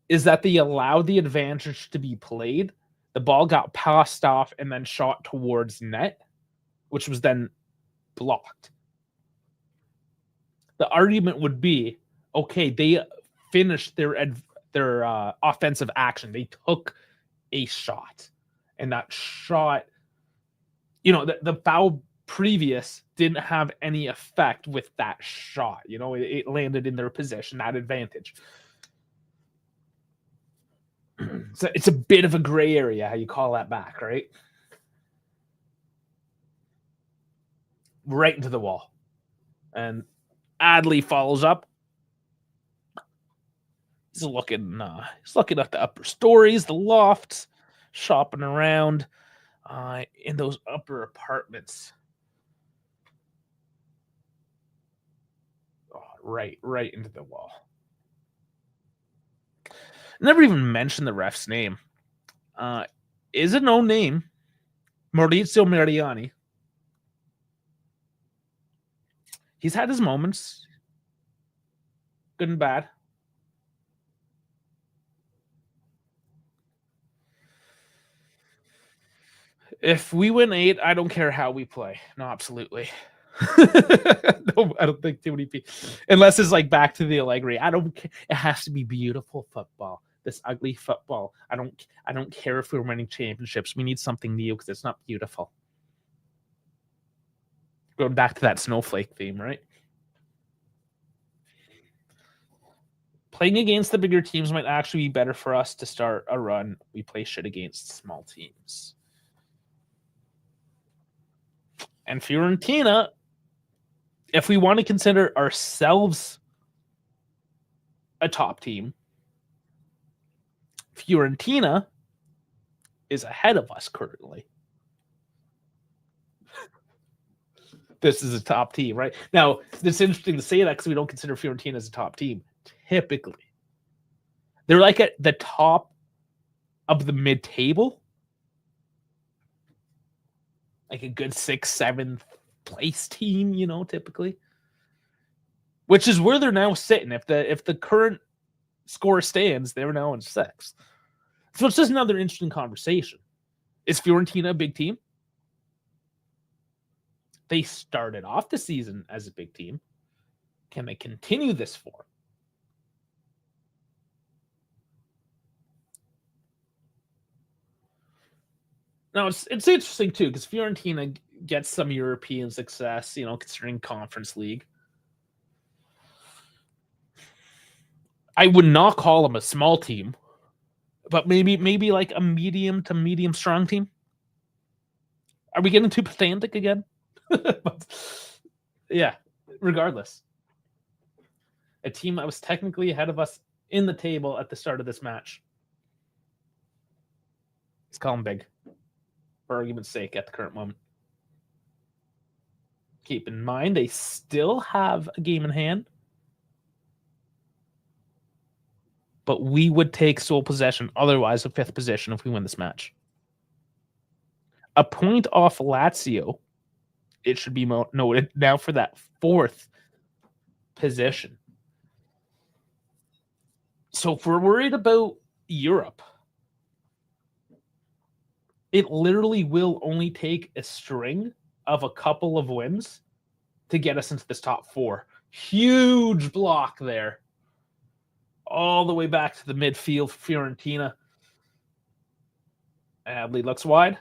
is that they allowed the advantage to be played. The ball got passed off and then shot towards net, which was then blocked. The argument would be, okay, they finished their offensive action. They took a shot, and that shot, the foul previous didn't have any effect with that shot. It landed in their possession, that advantage. So it's a bit of a gray area how you call that back, right? Right into the wall. And Adley follows up. He's looking at the upper stories, the lofts, shopping around in those upper apartments. Oh, right into the wall. Never even mentioned the ref's name. Is a no name. Maurizio Mariani. He's had his moments. Good and bad. If we win 8, I don't care how we play. No, absolutely. No, I don't think too many people, unless it's like back to the Allegri. I don't care. It has to be beautiful football. This ugly football. I don't care if we're winning championships. We need something new because it's not beautiful. Going back to that snowflake theme, right? Playing against the bigger teams might actually be better for us to start a run. We play shit against small teams. And Fiorentina, if we want to consider ourselves a top team, Fiorentina is ahead of us currently. This is a top team, right? Now, it's interesting to say that because we don't consider Fiorentina as a top team. Typically, they're like at the top of the mid-table, like a good 6th, 7th place team, typically, which is where they're now sitting. If the current score stands, they're now in 6th. So it's just another interesting conversation. Is Fiorentina a big team? They started off the season as a big team. Can they continue this form? Now, it's interesting, too, because Fiorentina gets some European success, considering Conference League. I would not call them a small team, but maybe like a medium to medium strong team. Are we getting too pedantic again? But, yeah, regardless. A team that was technically ahead of us in the table at the start of this match. Let's call them big, for argument's sake, at the current moment. Keep in mind, they still have a game in hand, but we would take sole possession, otherwise a 5th position if we win this match. A point off Lazio, it should be noted, now for that 4th position. So if we're worried about Europe, it literally will only take a string of a couple of wins to get us into this top 4. Huge block there. All the way back to the midfield, Fiorentina. Adley looks wide.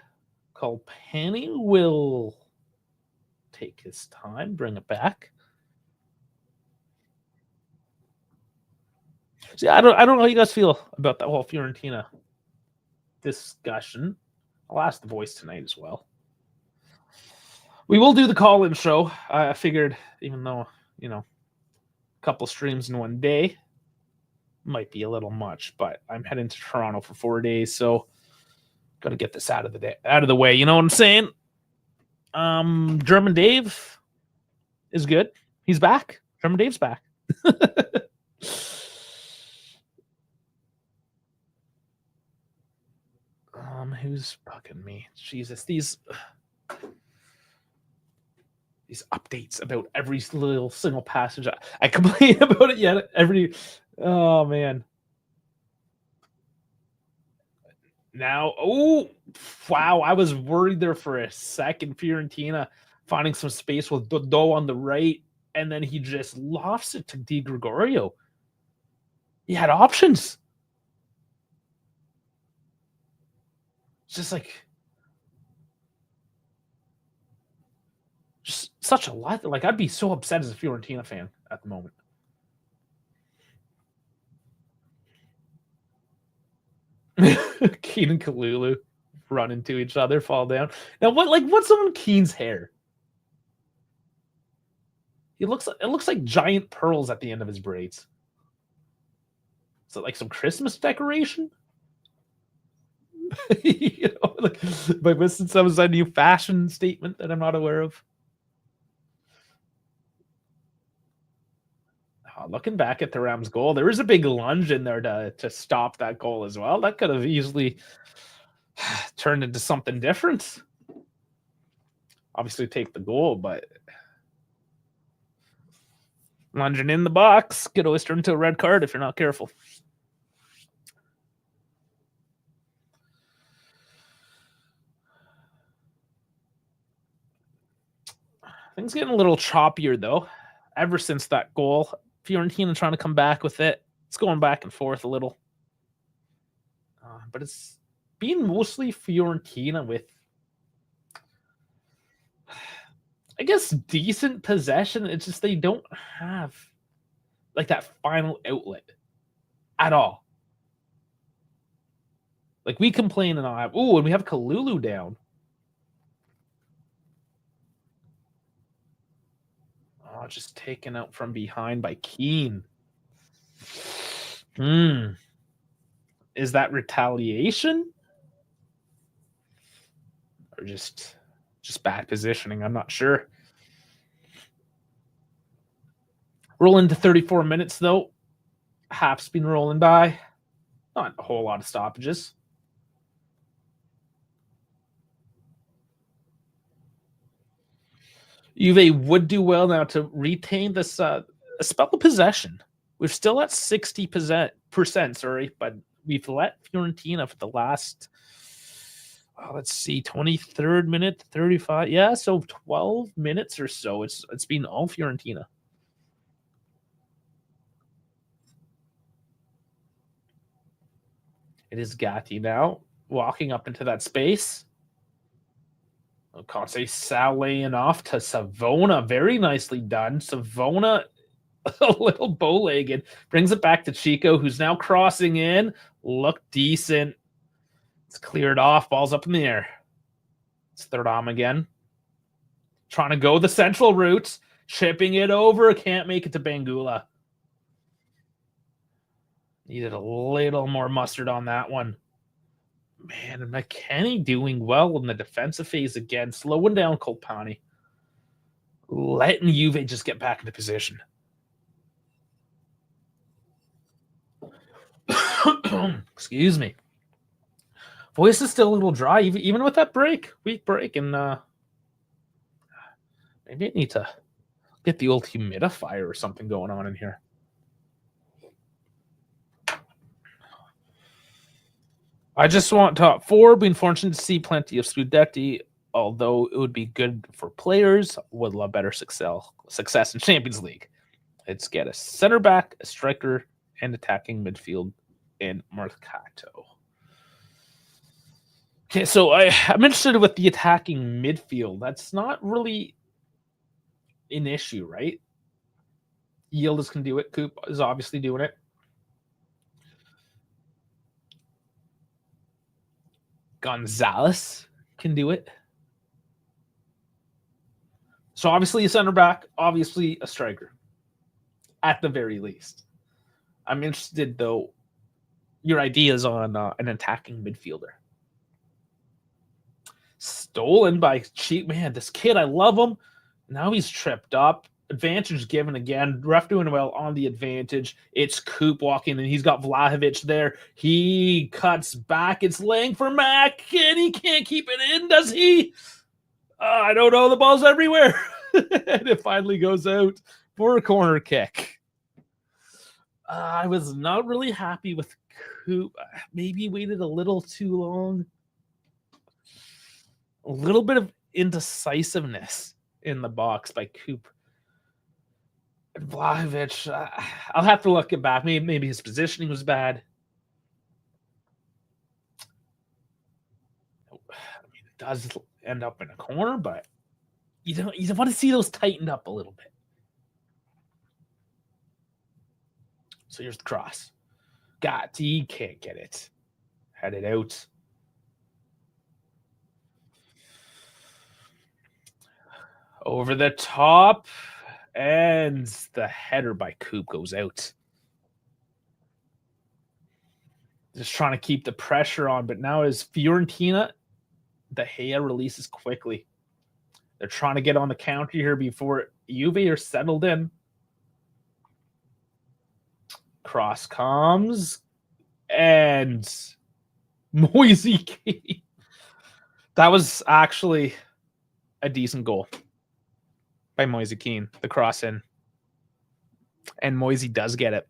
Colpani will take his time, bring it back. See, I don't know how you guys feel about that whole Fiorentina discussion. I'll ask the voice tonight as well. We will do the call-in show. I figured, even though, a couple streams in one day might be a little much, but I'm heading to Toronto for 4 days, so got to get this out of the way. You know what I'm saying? German Dave is good. He's back. German Dave's back. Who's bugging me? Jesus, these updates about every little single passage. I complain about it yet. Oh man. Now, oh, wow. I was worried there for a second. Fiorentina finding some space with Dodo on the right, and then he just lofts it to Di Gregorio. He had options. It's just like, just such a lot. Like, I'd be so upset as a Fiorentina fan at the moment. Keane and Kalulu run into each other, fall down. Now, what's on Keane's hair? It looks like giant pearls at the end of his braids. Is it like some Christmas decoration? Like, by missing some is a new fashion statement that I'm not aware of. Oh, looking back at the Rams' goal, there was a big lunge in there to stop that goal as well. That could have easily turned into something different. Obviously, take the goal, but lunging in the box could always turn into a red card if you're not careful. Things getting a little choppier, though, ever since that goal. Fiorentina trying to come back with it. It's going back and forth a little. But it's been mostly Fiorentina with, I guess, decent possession. It's just they don't have like that final outlet at all. Like, we complain and all have, and we have Kalulu down. Oh, just taken out from behind by Keane. Is that retaliation? Or just bad positioning? I'm not sure. Roll into 34 minutes, though. Half's been rolling by. Not a whole lot of stoppages. Juve would do well now to retain this spell of possession. We're still at 60%, sorry, but we've let Fiorentina for the last, let's see, 23rd minute, 35. Yeah, so 12 minutes or so. It's been all Fiorentina. It is Gatti now walking up into that space. Conte laying off to Savona. Very nicely done. Savona, a little bow-legged, brings it back to Chico, who's now crossing in. Look decent. It's cleared off. Ball's up in the air. It's third arm again. Trying to go the central route. Chipping it over. Can't make it to Bangula. Needed a little more mustard on that one. Man, and McKennie doing well in the defensive phase again, slowing down Colpani, letting Juve just get back into position. Excuse me. Voice is still a little dry, even with that week break, and maybe I need to get the old humidifier or something going on in here. I just want top four. Been fortunate to see plenty of Scudetti, although it would be good for players. Would love better success in Champions League. Let's get a center back, a striker, and attacking midfield in Mercato. Okay, so I'm interested with the attacking midfield. That's not really an issue, right? Yildiz can do it. Coop is obviously doing it. Gonzalez can do it. So obviously a center back, obviously a striker, at the very least. I'm interested, though, your ideas on an attacking midfielder. Stolen by cheap. Man, this kid, I love him. Now he's tripped up. Advantage given again. Ref doing well on the advantage. It's Coop walking, and he's got Vlahovic there. He cuts back. It's laying for Mac, and he can't keep it in, does he? I don't know. The ball's everywhere. And it finally goes out for a corner kick. I was not really happy with Coop. Maybe waited a little too long. A little bit of indecisiveness in the box by Coop. Vlahovic, I'll have to look it back. Maybe his positioning was bad. I mean, it does end up in a corner, but you want to see those tightened up a little bit. So here's the cross. He can't get it. Had it out. Over the top. And the header by Coop goes out. Just trying to keep the pressure on, but now as Fiorentina, De Gea releases quickly. They're trying to get on the counter here before Juve are settled in. Cross comes, and Moise Kean. That was actually a decent goal by Moise Kean, the cross in. And Moise does get it.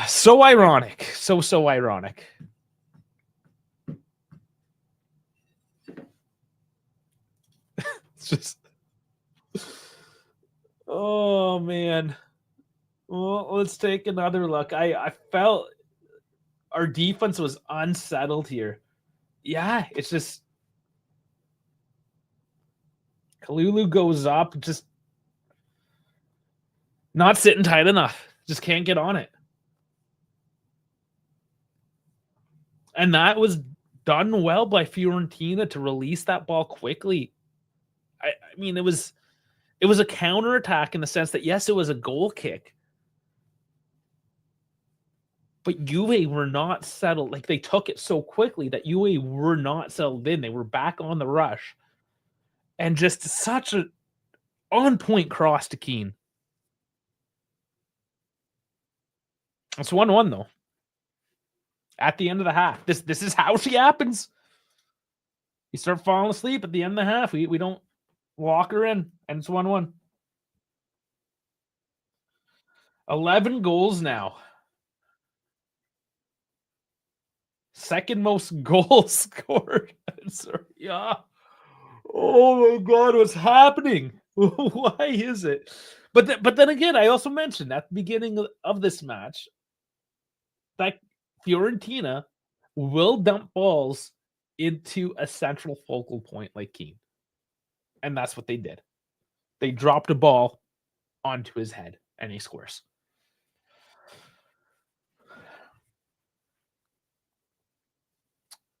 So ironic. So ironic. It's just... Oh, man. Well, let's take another look. I felt our defense was unsettled here. Yeah, it's just... Kalulu goes up, just not sitting tight enough. Just can't get on it. And that was done well by Fiorentina to release that ball quickly. I mean, it was a counterattack in the sense that, yes, it was a goal kick. But Juve were not settled. Like, they took it so quickly that Juve were not settled in. They were back on the rush. And just such a on-point cross to Kean. It's 1-1, though. At the end of the half. This is how she happens. You start falling asleep at the end of the half. We don't lock her in, and it's 1-1. 11 goals now. Second most goals scored. Yeah. Oh my God, what's happening? Why is it? But then again, I also mentioned at the beginning of this match that Fiorentina will dump balls into a central focal point like Kean. And that's what they did. They dropped a ball onto his head, and he scores.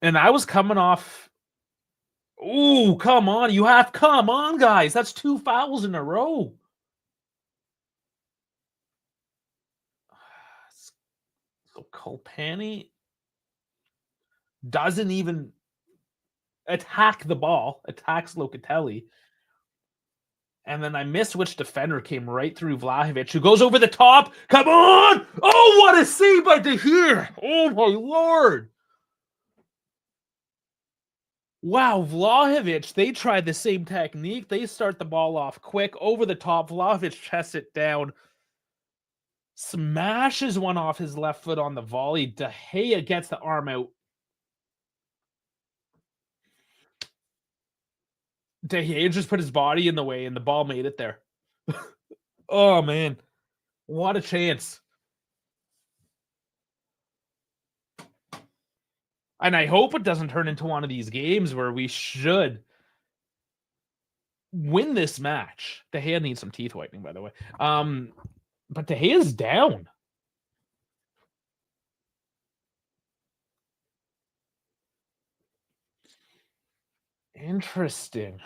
And I was coming off... Ooh, come on. Come on, guys. That's 2 fouls in a row. So Colpani doesn't even attack the ball, attacks Locatelli. And then I missed which defender came right through Vlahovic, who goes over the top. Come on! Oh, what a save by De Gea! Oh, my Lord! Wow, Vlahovic, they tried the same technique. They start the ball off quick, over the top. Vlahovic chests it down. Smashes one off his left foot on the volley. De Gea gets the arm out. De Gea just put his body in the way, and the ball made it there. Oh, man. What a chance. And I hope it doesn't turn into one of these games where we should win this match. De Gea needs some teeth whitening, by the way. But De Gea's down. Interesting.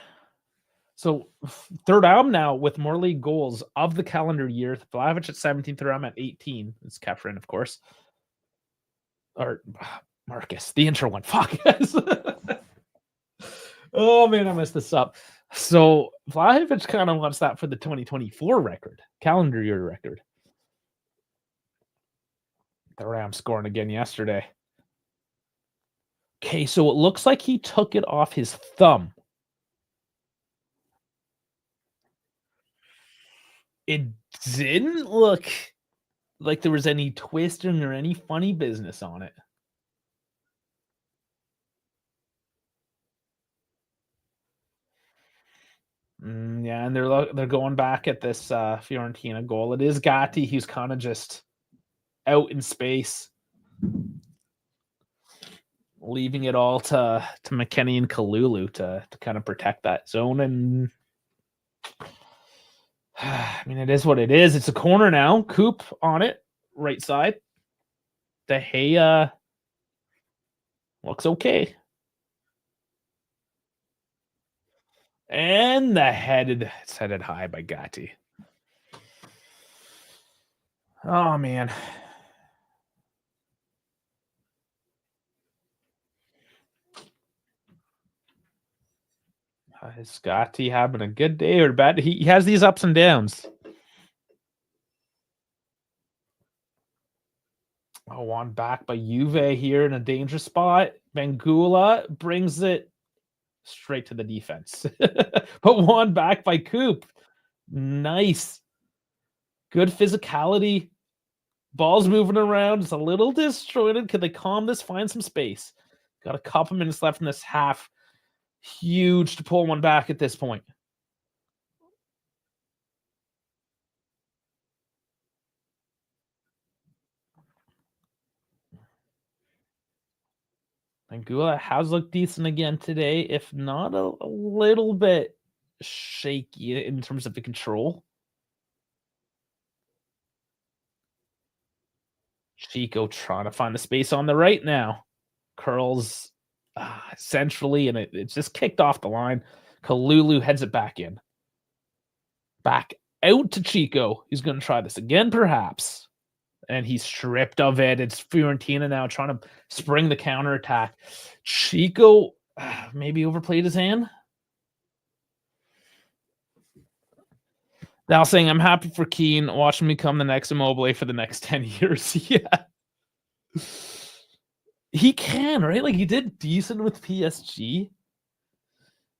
So third album now with more league goals of the calendar year. Vlahovic at 17, third album at 18. It's Kefren, of course. Or Marcus, the intro one. Fuck. Oh, man, I messed this up. So Vlahovic kind of wants that for the 2024 record, calendar year record. The Rams scoring again yesterday. Okay, so it looks like he took it off his thumb. It didn't look like there was any twisting or any funny business on it. Yeah, and they're going back at this Fiorentina goal. It is Gatti. He's kind of just out in space, leaving it all to McKennie and Kalulu to kind of protect that zone. And I mean, it is what it is. It's a corner now. Coop on it, right side. De Gea looks okay. And it's headed high by Gatti. Oh man. Is Gatti having a good day or bad? He has these ups and downs. Oh, one back by Juve here in a dangerous spot. Bangula brings it straight to the defense. But one back by Coop. Nice. Good physicality. Ball's moving around. It's a little disjointed. Could they calm this? Find some space. Got a couple minutes left in this half. Huge to pull one back at this point. Bangula has looked decent again today, if not a little bit shaky in terms of the control. Chico trying to find the space on the right now. Curls centrally, and it's just kicked off the line. Kalulu heads it back in. Back out to Chico. He's going to try this again, perhaps. And he's stripped of it. It's Fiorentina now trying to spring the counterattack. Chico maybe overplayed his hand. Now saying, I'm happy for Keane. Watch him become the next Immobile for the next 10 years. Yeah. He can, right? Like, he did decent with PSG.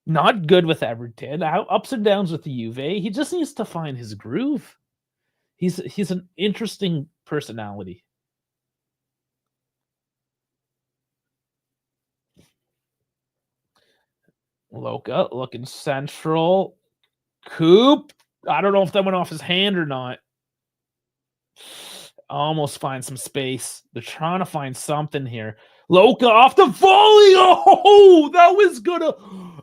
Not good with Everton. Ups and downs with the Juve. He just needs to find his groove. He's an interesting personality. Loca looking central. Coop. I don't know if that went off his hand or not. Almost find some space. They're trying to find something here. Loca off the volley. Oh, that was gonna.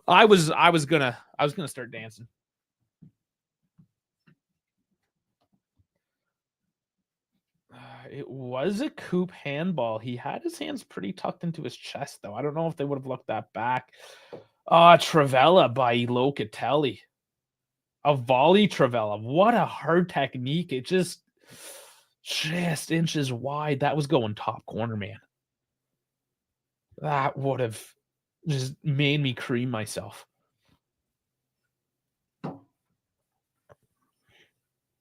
I was gonna start dancing. It was a Coop handball. He had his hands pretty tucked into his chest, though. I don't know if they would have looked that back. Trivella by Locatelli. A volley Trivella. What a hard technique. It just inches wide. That was going top corner, man. That would have just made me cream myself.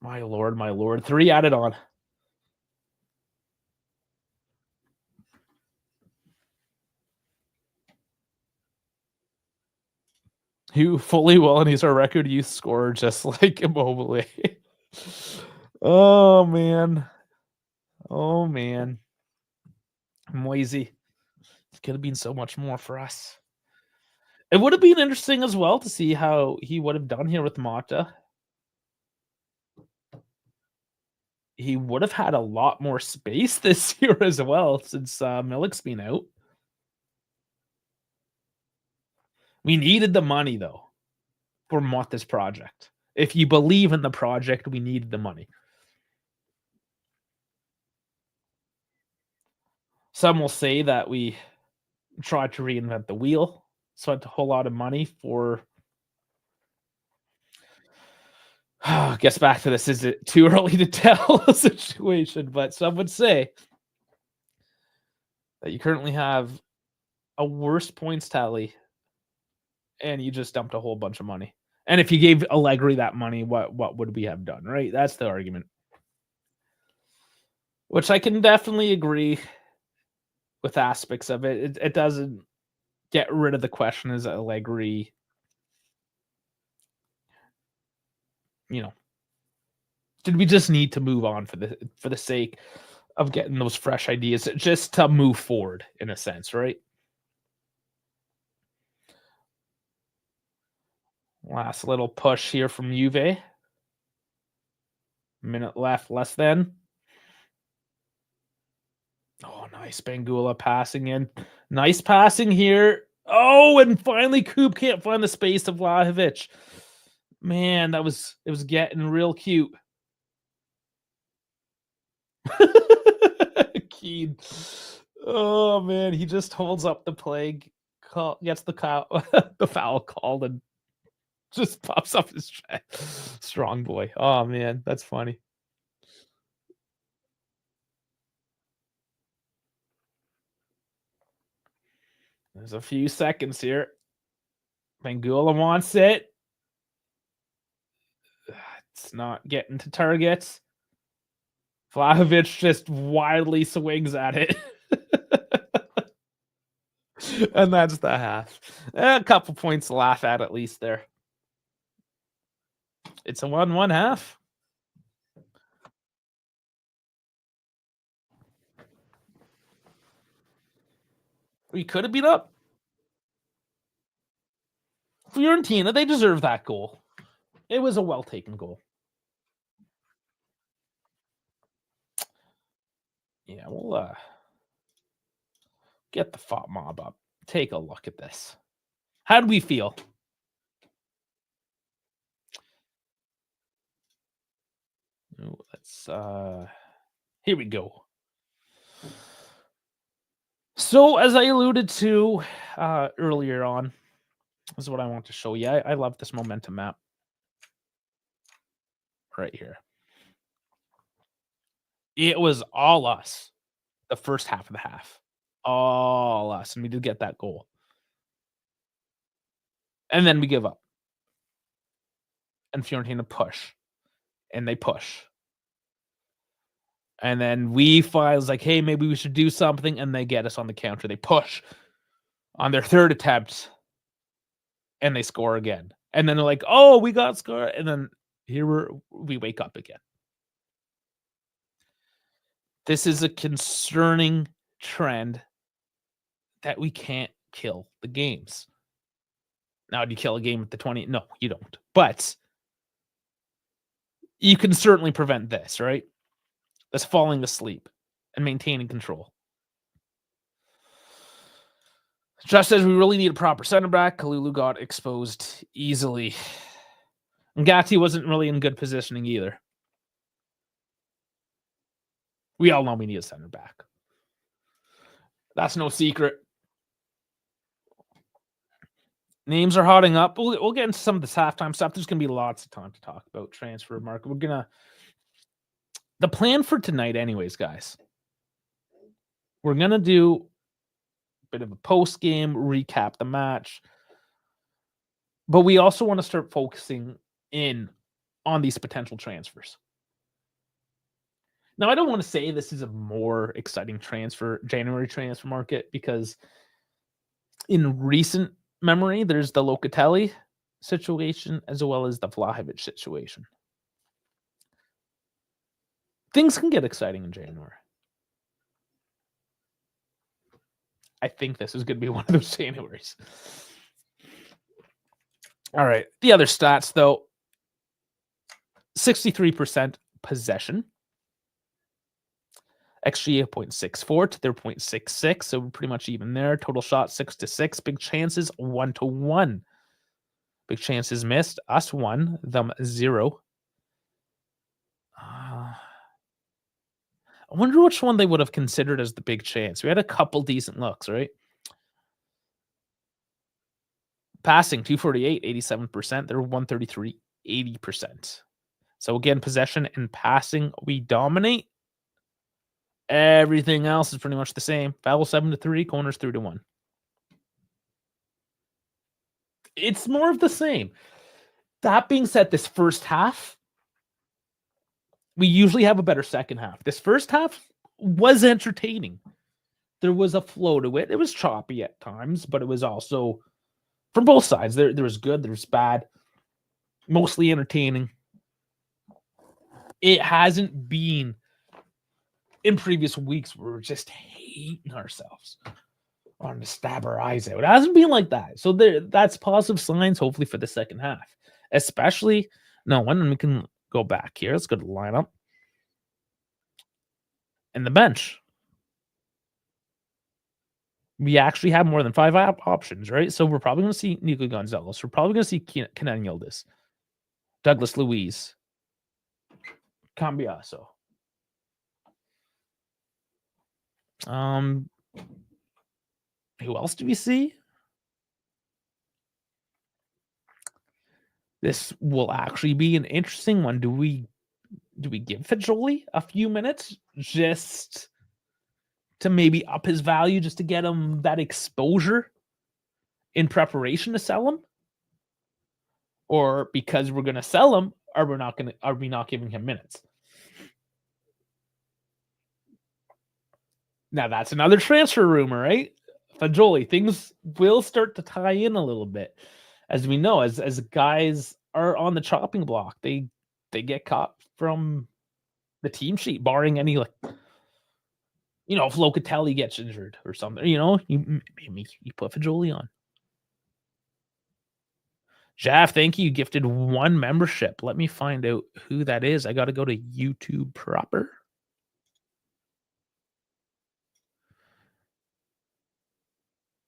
My lord, my lord. 3 added on. He fully well, and he's our record youth scorer, just like Immobile. Oh, man. Oh, man. Moisey. It could have been so much more for us. It would have been interesting as well to see how he would have done here with Mata. He would have had a lot more space this year as well, since Milik's been out. We needed the money, though, for Mata's project. If you believe in the project, we needed the money. Some will say that we tried to reinvent the wheel, spent a whole lot of money for. Gets back to this. Is it too early to tell a situation? But some would say that you currently have a worse points tally and you just dumped a whole bunch of money. And if you gave Allegri that money, what would we have done, right? That's the argument. Which I can definitely agree with aspects of it. It doesn't get rid of the question, is Allegri, Did we just need to move on for the sake of getting those fresh ideas, just to move forward in a sense, right? Last little push here from Juve. Minute left, less than. Oh, nice Bangula passing in. Nice passing here. Oh, and finally Coop can't find the space to Vlahovic. Man, it was getting real cute. Keane. Oh man, he just holds up the plague, gets the the foul called, and just pops up his chest. Strong boy. Oh man, that's funny. There's a few seconds here. Bangula wants it. It's not getting to targets. Vlahovic just wildly swings at it. And that's the half. A couple points to laugh at least there. It's a 1-1 half. We could have beat up Fiorentina. They deserve that goal. It was a well-taken goal. Yeah, we'll get the FOT mob up. Take a look at this. How do we feel? Let's here we go. So as I alluded to earlier on, this is what I want to show you. I love this momentum map right here. It was all us the first half of the half. All us. And we did get that goal. And then we give up. And Fiorentina push. And they push. And then we find like, hey, maybe we should do something. And they get us on the counter. They push on their third attempt. And they score again. And then they're like, oh, we got scored. And then here we wake up again. This is a concerning trend that we can't kill the games. Now, do you kill a game at the 20? No, you don't. But you can certainly prevent this, right? That's falling asleep and maintaining control. Just as we really need a proper center back, Kalulu got exposed easily. And Gatti wasn't really in good positioning either. We all know we need a center back. That's no secret. Names are hotting up. We'll get into some of this halftime stuff. There's going to be lots of time to talk about transfer market. The plan for tonight anyways, guys, we're going to do a bit of a post-game, recap the match. But we also want to start focusing in on these potential transfers. Now, I don't want to say this is a more exciting January transfer market, because in recent memory, there's the Locatelli situation as well as the Vlahovic situation. Things can get exciting in January. I think this is going to be one of those Januaries. All right. The other stats, though, 63% possession. XG 0.64 to their 0.66, so we're pretty much even there. Total shots 6-6. Big chances 1-1. Big chances missed, us 1, them 0. I wonder which one they would have considered as the big chance. We had a couple decent looks, right? Passing 248, 87%. They're 133, 80%. So again, possession and passing, we dominate. Everything else is pretty much the same. Foul 7-3, corners 3-1. It's more of the same. That being said, this first half, we usually have a better second half. This first half was entertaining. There was a flow to it. It was choppy at times, but it was also from both sides. There was good, there was bad, mostly entertaining. It hasn't been in previous weeks where we're just hating ourselves, wanting to stab our eyes out. It hasn't been like that. So that's positive signs, hopefully, for the second half. Especially, when we can go back here. Let's go to the lineup. And the bench. We actually have more than 5 options, right? So we're probably going to see Nico Gonzalez. We're probably going to see Kenan Yildiz, Douglas Luiz, Cambiaso. Who else do we see? This will actually be an interesting one. Do we give Fajoli a few minutes just to maybe up his value, just to get him that exposure in preparation to sell him? Or because we're going to sell him, are we not giving him minutes? Now that's another transfer rumor, right? Fajoli, things will start to tie in a little bit. As we know, as guys are on the chopping block, they get caught from the team sheet, barring any if Locatelli gets injured or something, you put Fajoli on. Jeff, thank you. Gifted 1 membership. Let me find out who that is. I got to go to YouTube proper.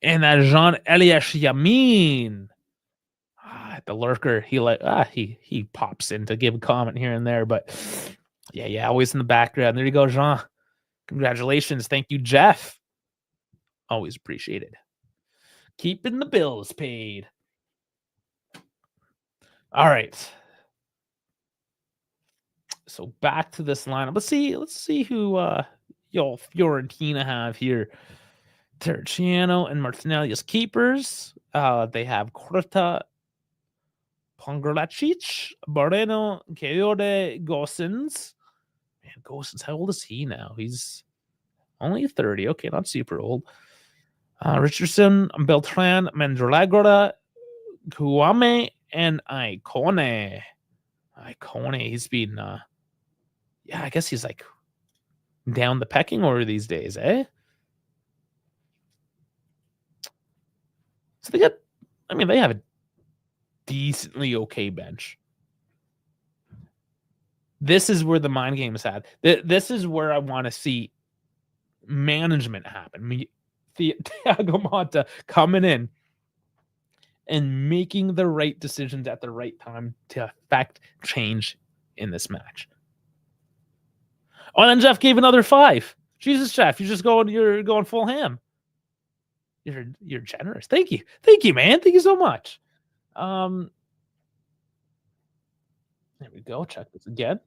And that Jean-Elias Yamin. The lurker, he pops in to give a comment here and there, but yeah, always in the background. There you go, Jean. Congratulations. Thank you, Jeff. Always appreciated. Keeping the bills paid. All right. So back to this lineup. Let's see who Fiorentina have here. Terracciano and Martinelli as keepers. They have Corta, Pongralacic, Moreno, Kayode, Gosens. Man, Gosens, how old is he now? He's only 30. Okay, not super old. Richardson, Beltran, Mandragora, Kuame, and Icone. He's been, I guess he's like down the pecking order these days, eh? So they have a decently okay bench. This is where the mind game is at. This is where I want to see management happen. Thiago Motta coming in and making the right decisions at the right time to affect change in this match. Oh, and then Jeff gave another 5. Jesus, Jeff, you're going full ham. You're generous. Thank you, man. Thank you so much. There we go. Check this again.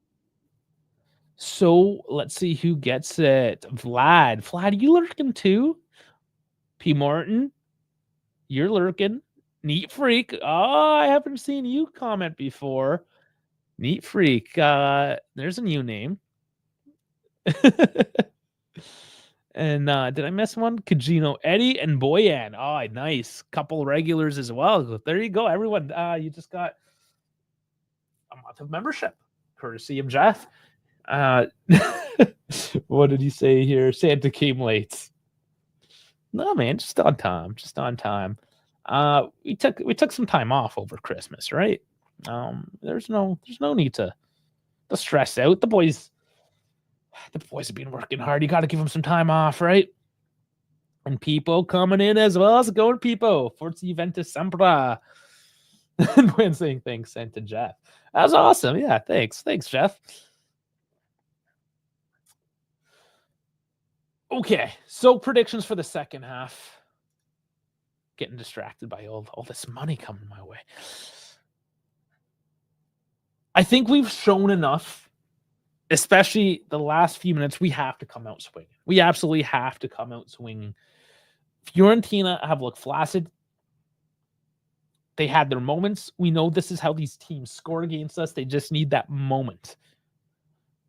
So let's see who gets it. Vlad, you lurking too? P. Martin, you're lurking. Neat Freak. Oh, I haven't seen you comment before. Neat Freak. There's a new name. And did I miss one? Kajino, Eddie, and Boyan. Oh, nice. Couple regulars as well. There you go, everyone. You just got a month of membership, courtesy of Jeff. What did he say here? Santa came late. No, man, just on time. We took some time off over Christmas, right? There's no need to stress out. The boys have been working hard. You got to give them some time off, right? And Pipo coming in as well. How's it going, Pipo? Forza Juventus Sempra. And when saying thanks, sent to Jeff. That was awesome. Yeah, thanks, Jeff. Okay, so predictions for the second half. Getting distracted by all this money coming my way. I think we've shown enough, especially the last few minutes. We have to come out swinging. We absolutely have to come out swinging. Fiorentina have looked flaccid. They had their moments. We know this is how these teams score against us. They just need that moment.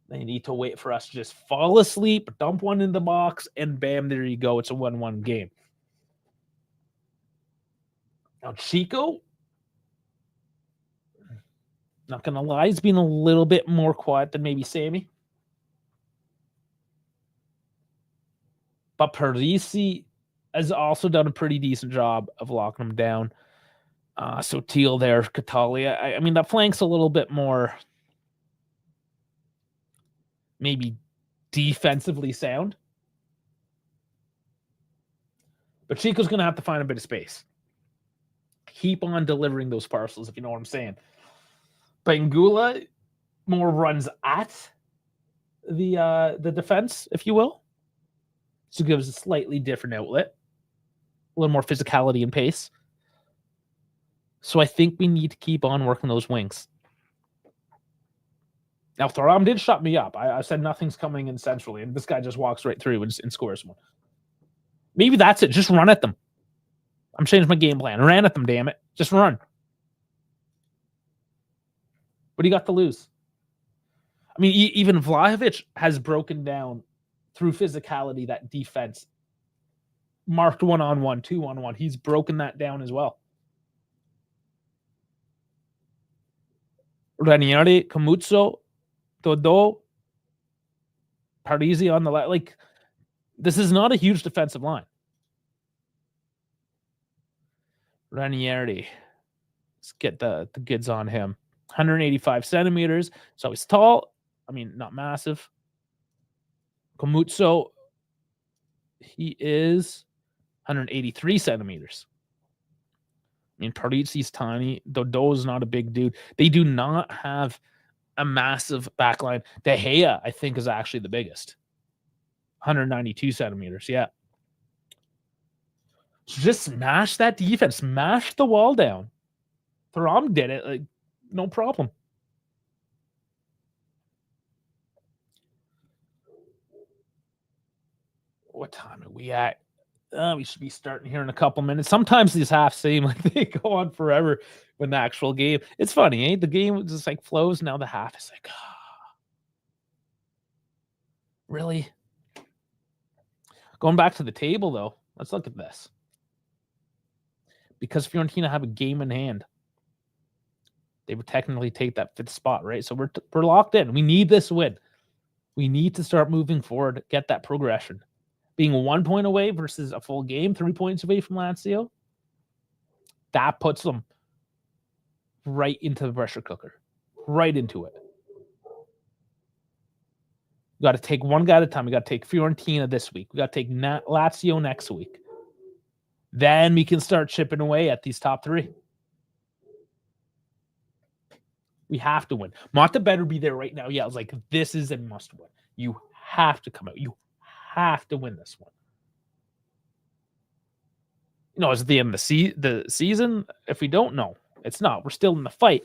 They need to wait for us to just fall asleep, dump one in the box, and bam, there you go. It's a 1-1 game. Now, Chico, Not going to lie, he's been a little bit more quiet than maybe Sammy. But Parisi has also done a pretty decent job of locking him down. So Teal there, Catalia. I mean, that flank's a little bit more maybe defensively sound. But Chico's going to have to find a bit of space. Keep on delivering those parcels, if you know what I'm saying. Bangula more runs at the defense, if you will. So gives a slightly different outlet. A little more physicality and pace. So I think we need to keep on working those wings. Now, Thuram did shut me up. I said nothing's coming in centrally, and this guy just walks right through and scores one. Maybe that's it. Just run at them. I'm changing my game plan. Ran at them, damn it. Just run. What do you got to lose? I mean, even Vlahovic has broken down through physicality that defense. Marked 1-on-1, 2-on-1. He's broken that down as well. Ranieri, Camuzzo, Dodo, Parisi on the left. Like, this is not a huge defensive line. Ranieri. Let's get the goods on him. 185 centimeters. So he's tall. I mean, not massive. Camuzzo, he is 183 centimeters. I mean, Parisi's tiny. Dodo is not a big dude. They do not have a massive backline. De Gea, I think, is actually the biggest. 192 centimeters, yeah. So just smash that defense. Smash the wall down. Thuram did it. Like, no problem. What time are we at? We should be starting here in a couple minutes. Sometimes these halves seem like they go on forever when the actual game. It's funny, eh? The game just like flows. Now the half is like, really? Going back to the table, though, let's look at this. Because Fiorentina have a game in hand, they would technically take that fifth spot, right? So we're locked in. We need this win. We need to start moving forward, get that progression. Being 1 point away versus a full game, 3 points away from Lazio, that puts them right into the pressure cooker, right into it. We got to take one guy at a time. We got to take Fiorentina this week. We got to take Lazio next week. Then we can start chipping away at these top three. We have to win. Motta better be there right now. Yeah, I was like, this is a must win. You have to come out. You have to win this one. You know, is it the end of the season? If we don't know, it's not. We're still in the fight.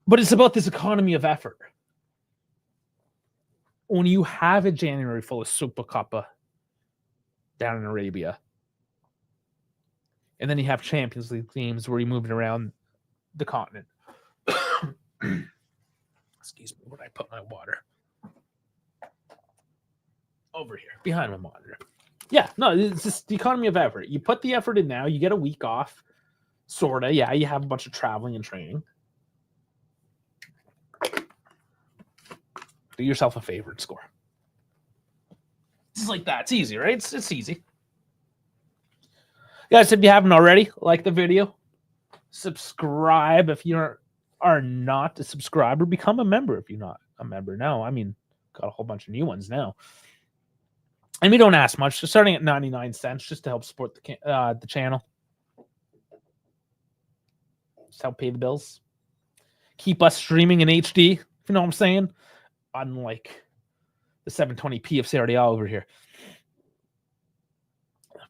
But it's about this economy of effort. When you have a January full of Supercoppa down in Arabia, and then you have Champions League teams where you're moving around the continent. Excuse me, where did I put my water? Over here, behind my monitor. Yeah, no, it's just the economy of effort. You put the effort in now, you get a week off, sorta. Yeah, you have a bunch of traveling and training. Do yourself a favor and score. It's like that. It's easy, right? It's easy. Guys, if you haven't already, like the video, subscribe if you are not a subscriber. Become a member if you're not a member now. I mean, got a whole bunch of new ones now. And we don't ask much. Just starting at 99 cents just to help support the channel. Just help pay the bills. Keep us streaming in HD, if you know what I'm saying. Unlike the 720p of Serie A over here.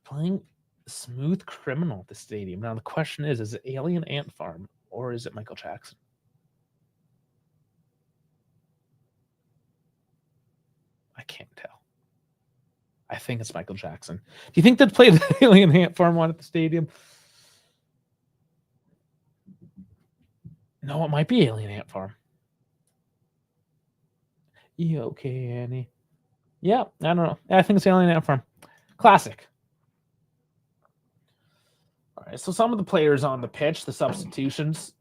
Playing Smooth Criminal at the stadium. Now the question is it Alien Ant Farm or is it Michael Jackson? I can't tell. I think it's Michael Jackson. Do you think they'd play the Alien Ant Farm one at the stadium? No, it might be Alien Ant Farm. You okay, Annie? Yeah, I don't know. I think it's Alien Ant Farm. Classic. All right, so some of the players on the pitch, the substitutions.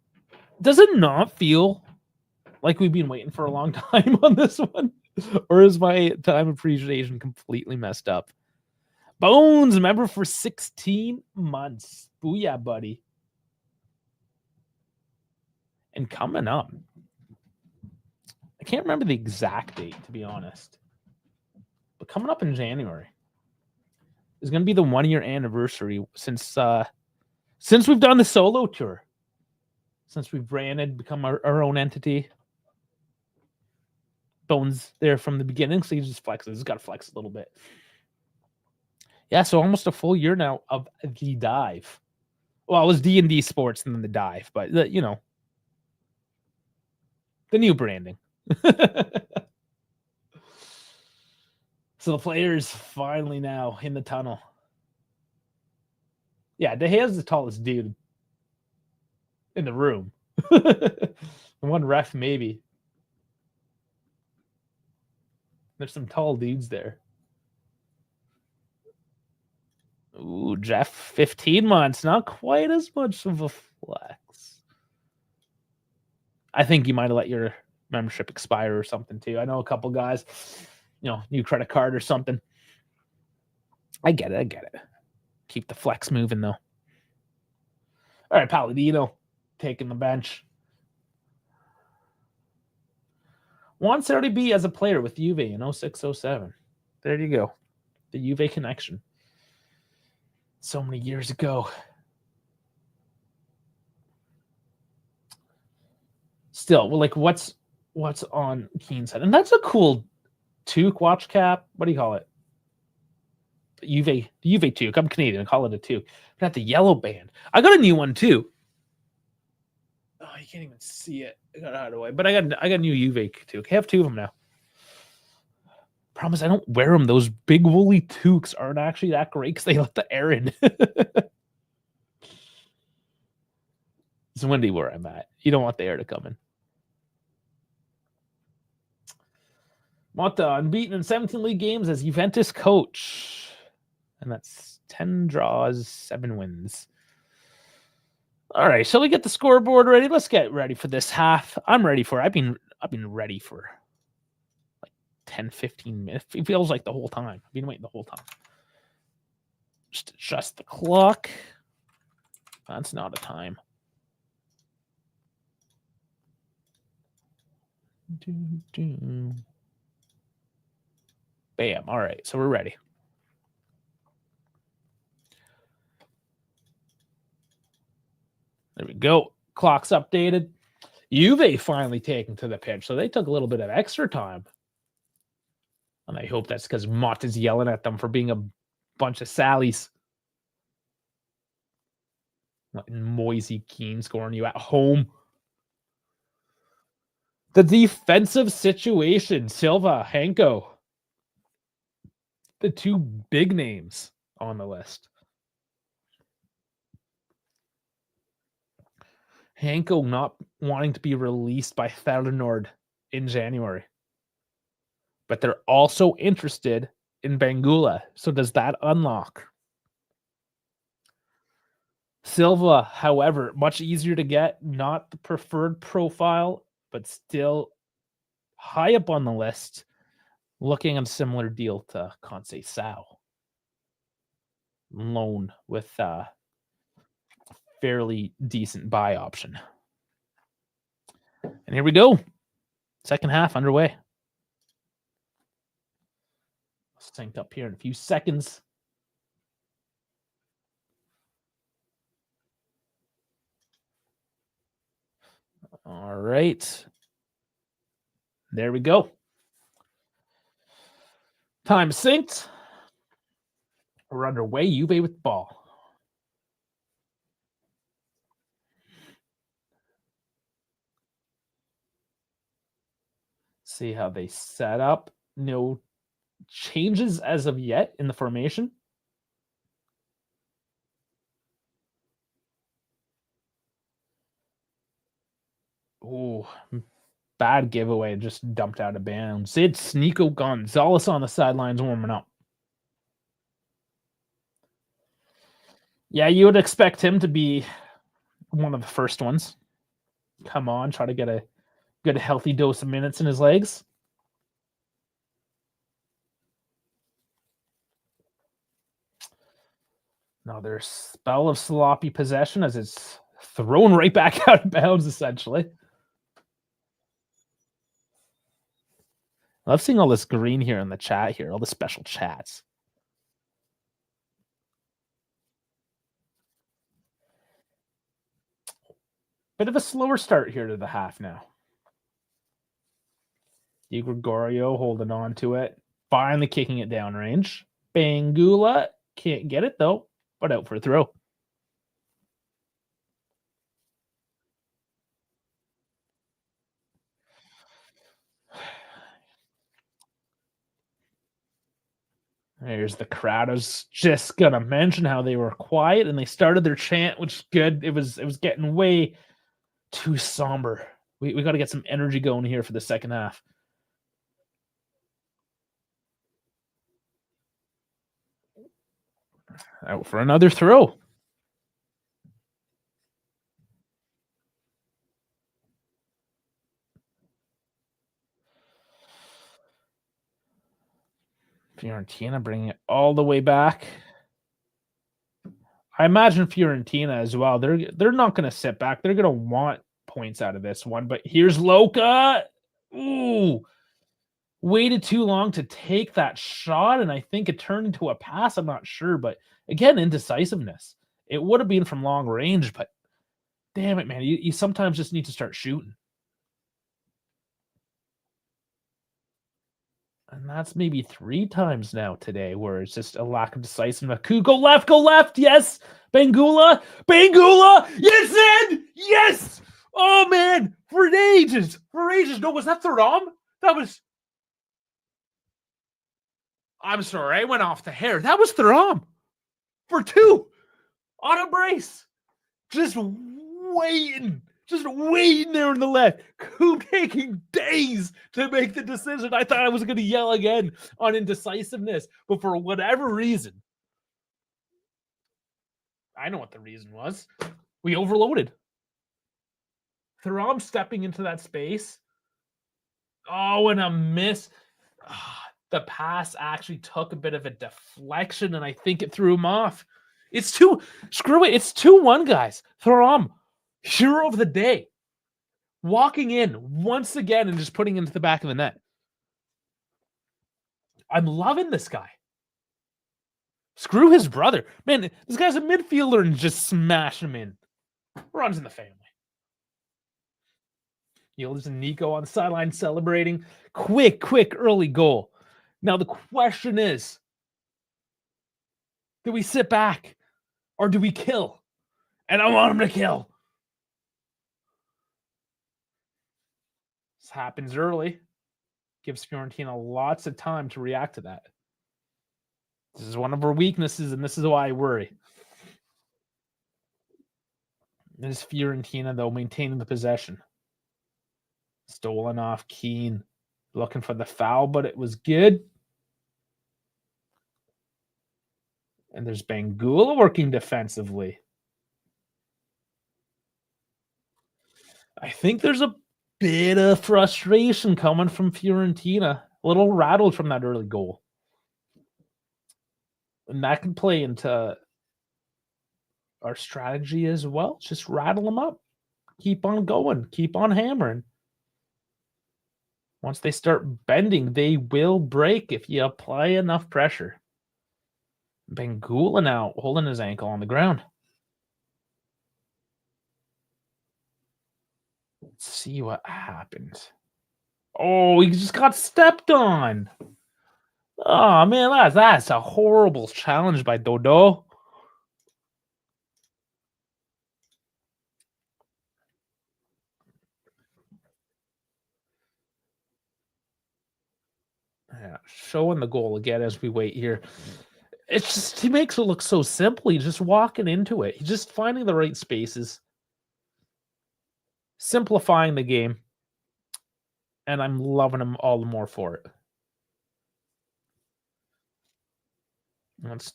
Does it not feel like we've been waiting for a long time on this one? Or is my time appreciation completely messed up? Bones, member for 16 months. Booyah, buddy. And coming up, I can't remember the exact date, to be honest. But coming up in January is going to be the 1-year anniversary since we've done the solo tour. Since we've branded, become our own entity. Bones there from the beginning, so he just flexes. He's got to flex a little bit. Yeah, so almost a full year now of the dive. Well, it was D&D Sports and then the dive, but the new branding. So the players finally now in the tunnel. Yeah, De Gea's the tallest dude in the room. One ref, maybe. There's some tall dudes there. Ooh, Jeff, 15 months. Not quite as much of a flex. I think you might have let your membership expire or something too. I know a couple guys, new credit card or something. I get it. Keep the flex moving though. All right, Palladino taking the bench. Wants there to be as a player with Juve in 06-07. There you go. The Juve connection. So many years ago. Still, well, like what's on Keen's head? And that's a cool toque watch cap. What do you call it? Juve toque. I'm Canadian. I call it a toque. But the yellow band. I got a new one too. Oh, you can't even see it. I got it out of the way. But I got a new Juve toque. I have 2 of them now. Problem is, I don't wear them. Those big woolly toques aren't actually that great because they let the air in. It's windy where I'm at. You don't want the air to come in. Motta unbeaten in 17 league games as Juventus coach. And that's 10 draws, 7 wins. All right, shall we get the scoreboard ready? Let's get ready for this half. I'm ready for it. I've been ready for like 10, 15 minutes. It feels like the whole time. I've been waiting the whole time. Just adjust the clock. That's not a time. Bam. All right, so we're ready. There we go. Clock's updated. Juve finally taken to the pitch, so they took a little bit of extra time. And I hope that's because Mott is yelling at them for being a bunch of Sallies. Moisey Keane scoring you at home. The defensive situation, Silva, Henko. The 2 big names on the list. Henko not wanting to be released by Feyenoord in January. But they're also interested in Bangula. So does that unlock? Silva, however, much easier to get. Not the preferred profile, but still high up on the list. Looking at a similar deal to Conceição. Loan with a fairly decent buy option. And here we go. Second half underway. Sync up here in a few seconds. All right. There we go. Time synced. We're underway. Juve with the ball. See how they set up. No changes as of yet in the formation. Oh, bad giveaway. Just dumped out of bounds. It's Nico Gonzalez on the sidelines warming up. Yeah, you would expect him to be one of the first ones. come on, try to get a good healthy dose of minutes in his legs. Another spell of sloppy possession as it's thrown right back out of bounds, essentially. I love seeing all this green here in the chat here, all the special chats. Bit of a slower start here to the half now. Di Gregorio holding on to it. Finally kicking it downrange. Bangula can't get it though, but out for a throw. There's the crowd. I was just gonna mention how they were quiet and they started their chant, which is good. It was getting way too somber. We got to get some energy going here for the second half. Out for another throw. Fiorentina bringing it all the way back. I imagine Fiorentina as well. They're not going to sit back. They're going to want points out of this one. But here's Loca. Ooh, waited too long to take that shot, and I think it turned into a pass. I'm not sure, but again, indecisiveness. It would have been from long range, but damn it, man, you sometimes just need to start shooting. And that's maybe 3 times now today where it's just a lack of decisiveness. Go left, yes! Bangula, yes, in! Yes! Oh, man, for ages. No, was that Thuram? That was... I'm sorry, I went off the hair. That was Thuram. For 2. On a brace. Just waiting there on the left. Coop taking days to make the decision. I thought I was going to yell again on indecisiveness, but for whatever reason, I know what the reason was. We overloaded. Thuram stepping into that space. Oh, and a miss. The pass actually took a bit of a deflection, and I think it threw him off. It's 2. Screw it. It's 2-1, guys. Thuram, hero of the day. Walking in once again and just putting into the back of the net. I'm loving this guy. Screw his brother. Man, this guy's a midfielder and just smash him in. Runs in the family. Yildiz and Nico on the sideline celebrating. Quick early goal. Now the question is, do we sit back or do we kill? And I want him to kill. This happens early. Gives Fiorentina lots of time to react to that. This is one of our weaknesses, and this is why I worry. This is Fiorentina, though, maintaining the possession. Stolen off Keane. Looking for the foul, but it was good. And there's Bangula working defensively. I think there's a bit of frustration coming from Fiorentina. A little rattled from that early goal. And that can play into our strategy as well. Just rattle them up. Keep on going. Keep on hammering. Once they start bending, they will break if you apply enough pressure. Bangula now holding his ankle on the ground. Let's see what happens. Oh, he just got stepped on. Oh, man, that's a horrible challenge by Dodo. Yeah, showing the goal again as we wait here. It's just, he makes it look so simple. He's just walking into it. He's just finding the right spaces. Simplifying the game. And I'm loving him all the more for it. That's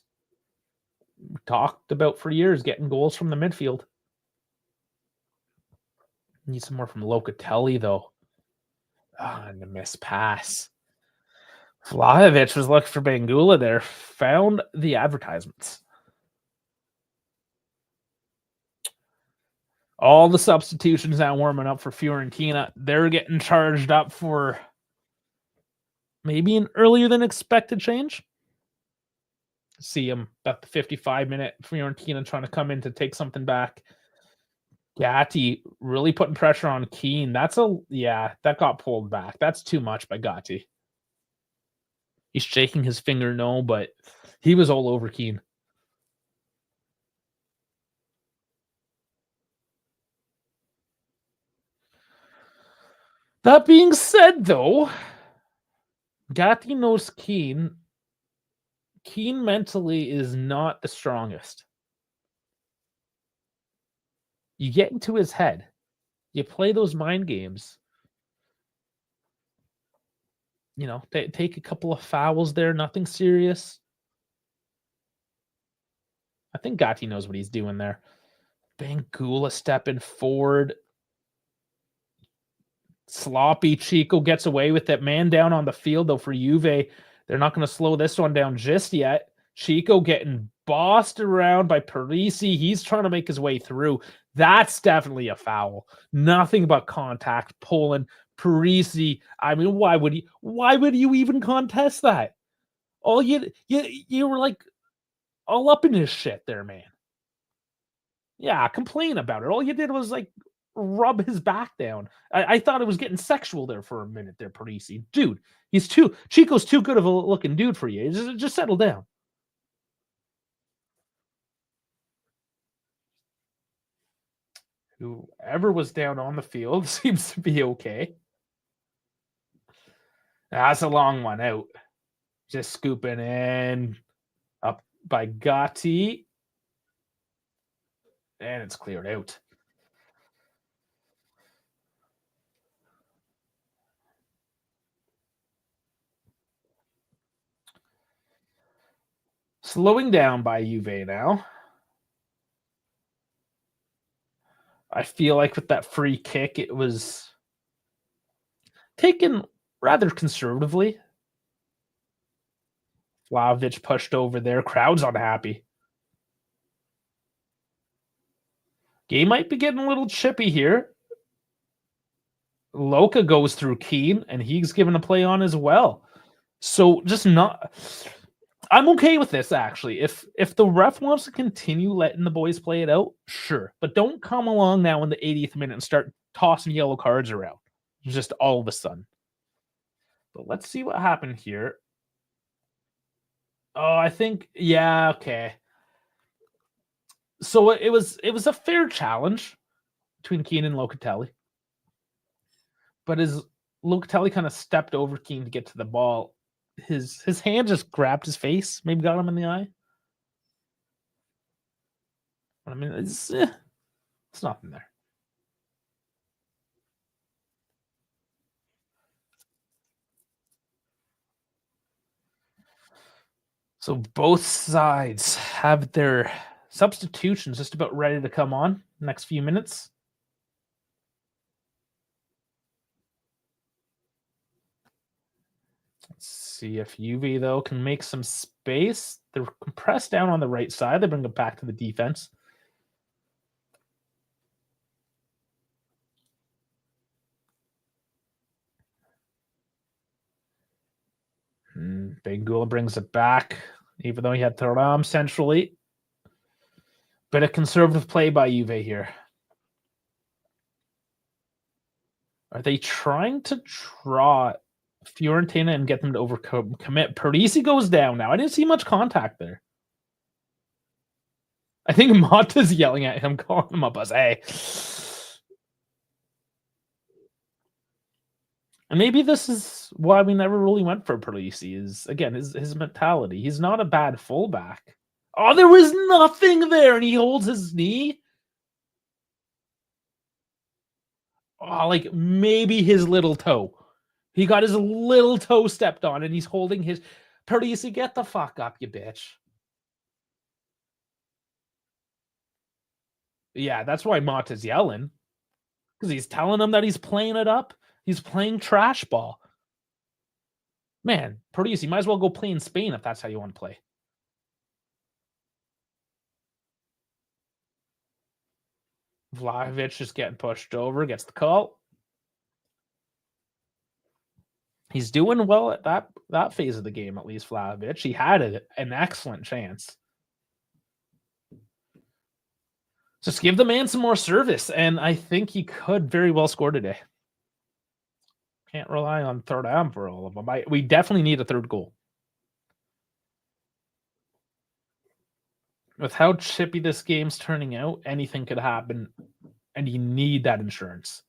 talked about for years, getting goals from the midfield. Need some more from Locatelli, though. Ah, and a missed pass. Vlahovic was looking for Bangula there. Found the advertisements. All the substitutions now warming up for Fiorentina. They're getting charged up for maybe an earlier than expected change. See him about the 55-minute Fiorentina trying to come in to take something back. Gatti really putting pressure on Keane. That got pulled back. That's too much by Gatti. He's shaking his finger no, but he was all over Keane. That being said, though, Gatti knows Keane. Keane mentally is not the strongest. You get into his head. You play those mind games. You know, take a couple of fouls there, nothing serious. I think Gatti knows what he's doing there. Bangula stepping forward. Sloppy. Chico gets away with it. Man down on the field, though, for Juve. They're not going to slow this one down just yet. Chico getting bossed around by Parisi. He's trying to make his way through. That's definitely a foul. Nothing but contact, pulling. Parisi. I mean, why would you even contest that? All you were like all up in his shit there, man. Yeah, complain about it. All you did was like rub his back down. I thought it was getting sexual there for a minute there, Parisi. Dude, Chico's too good of a looking dude for you. Just settle down. Whoever was down on the field seems to be okay. That's a long one out. Just scooping in up by Gatti. And it's cleared out. Slowing down by Juve now. I feel like with that free kick, it was taken rather conservatively. Vlahovic pushed over there. Crowd's unhappy. Game might be getting a little chippy here. Loca goes through Keane, and he's given a play on as well. So just not... I'm okay with this, actually. If the ref wants to continue letting the boys play it out, sure. But don't come along now in the 80th minute and start tossing yellow cards around. Just all of a sudden. But let's see what happened here. Oh, I think... Yeah, okay. So it was a fair challenge between Keane and Locatelli. But as Locatelli kind of stepped over Keane to get to the ball, his hand just grabbed his face, maybe got him in the eye. I mean, it's nothing there. So both sides have their substitutions just about ready to come on next few minutes. Let's see if Juve, though, can make some space. They're compressed down on the right side. They bring it back to the defense. Bangula brings it back, even though he had Thuram centrally. Bit of conservative play by Juve here. Are they trying to draw Fiorentina and get them to overcommit? Parisi goes down now. I didn't see much contact there. I think Mata's yelling at him, calling him a hey. And maybe this is why we never really went for Parisi, is, again, his mentality. He's not a bad fullback. Oh, there was nothing there, and he holds his knee. Oh, like maybe his little toe. He got his little toe stepped on, and he's holding his... Parisi, get the fuck up, you bitch. Yeah, that's why Mata's yelling. because he's telling him that he's playing it up. He's playing trash ball. Man, Parisi, you might as well go play in Spain if that's how you want to play. Vlahovic just getting pushed over, gets the call. He's doing well at that phase of the game, at least Vlahovic. He had an excellent chance. Just give the man some more service, and I think he could very well score today. Can't rely on third down for all of them. We definitely need a third goal. With how chippy this game's turning out, anything could happen, and you need that insurance.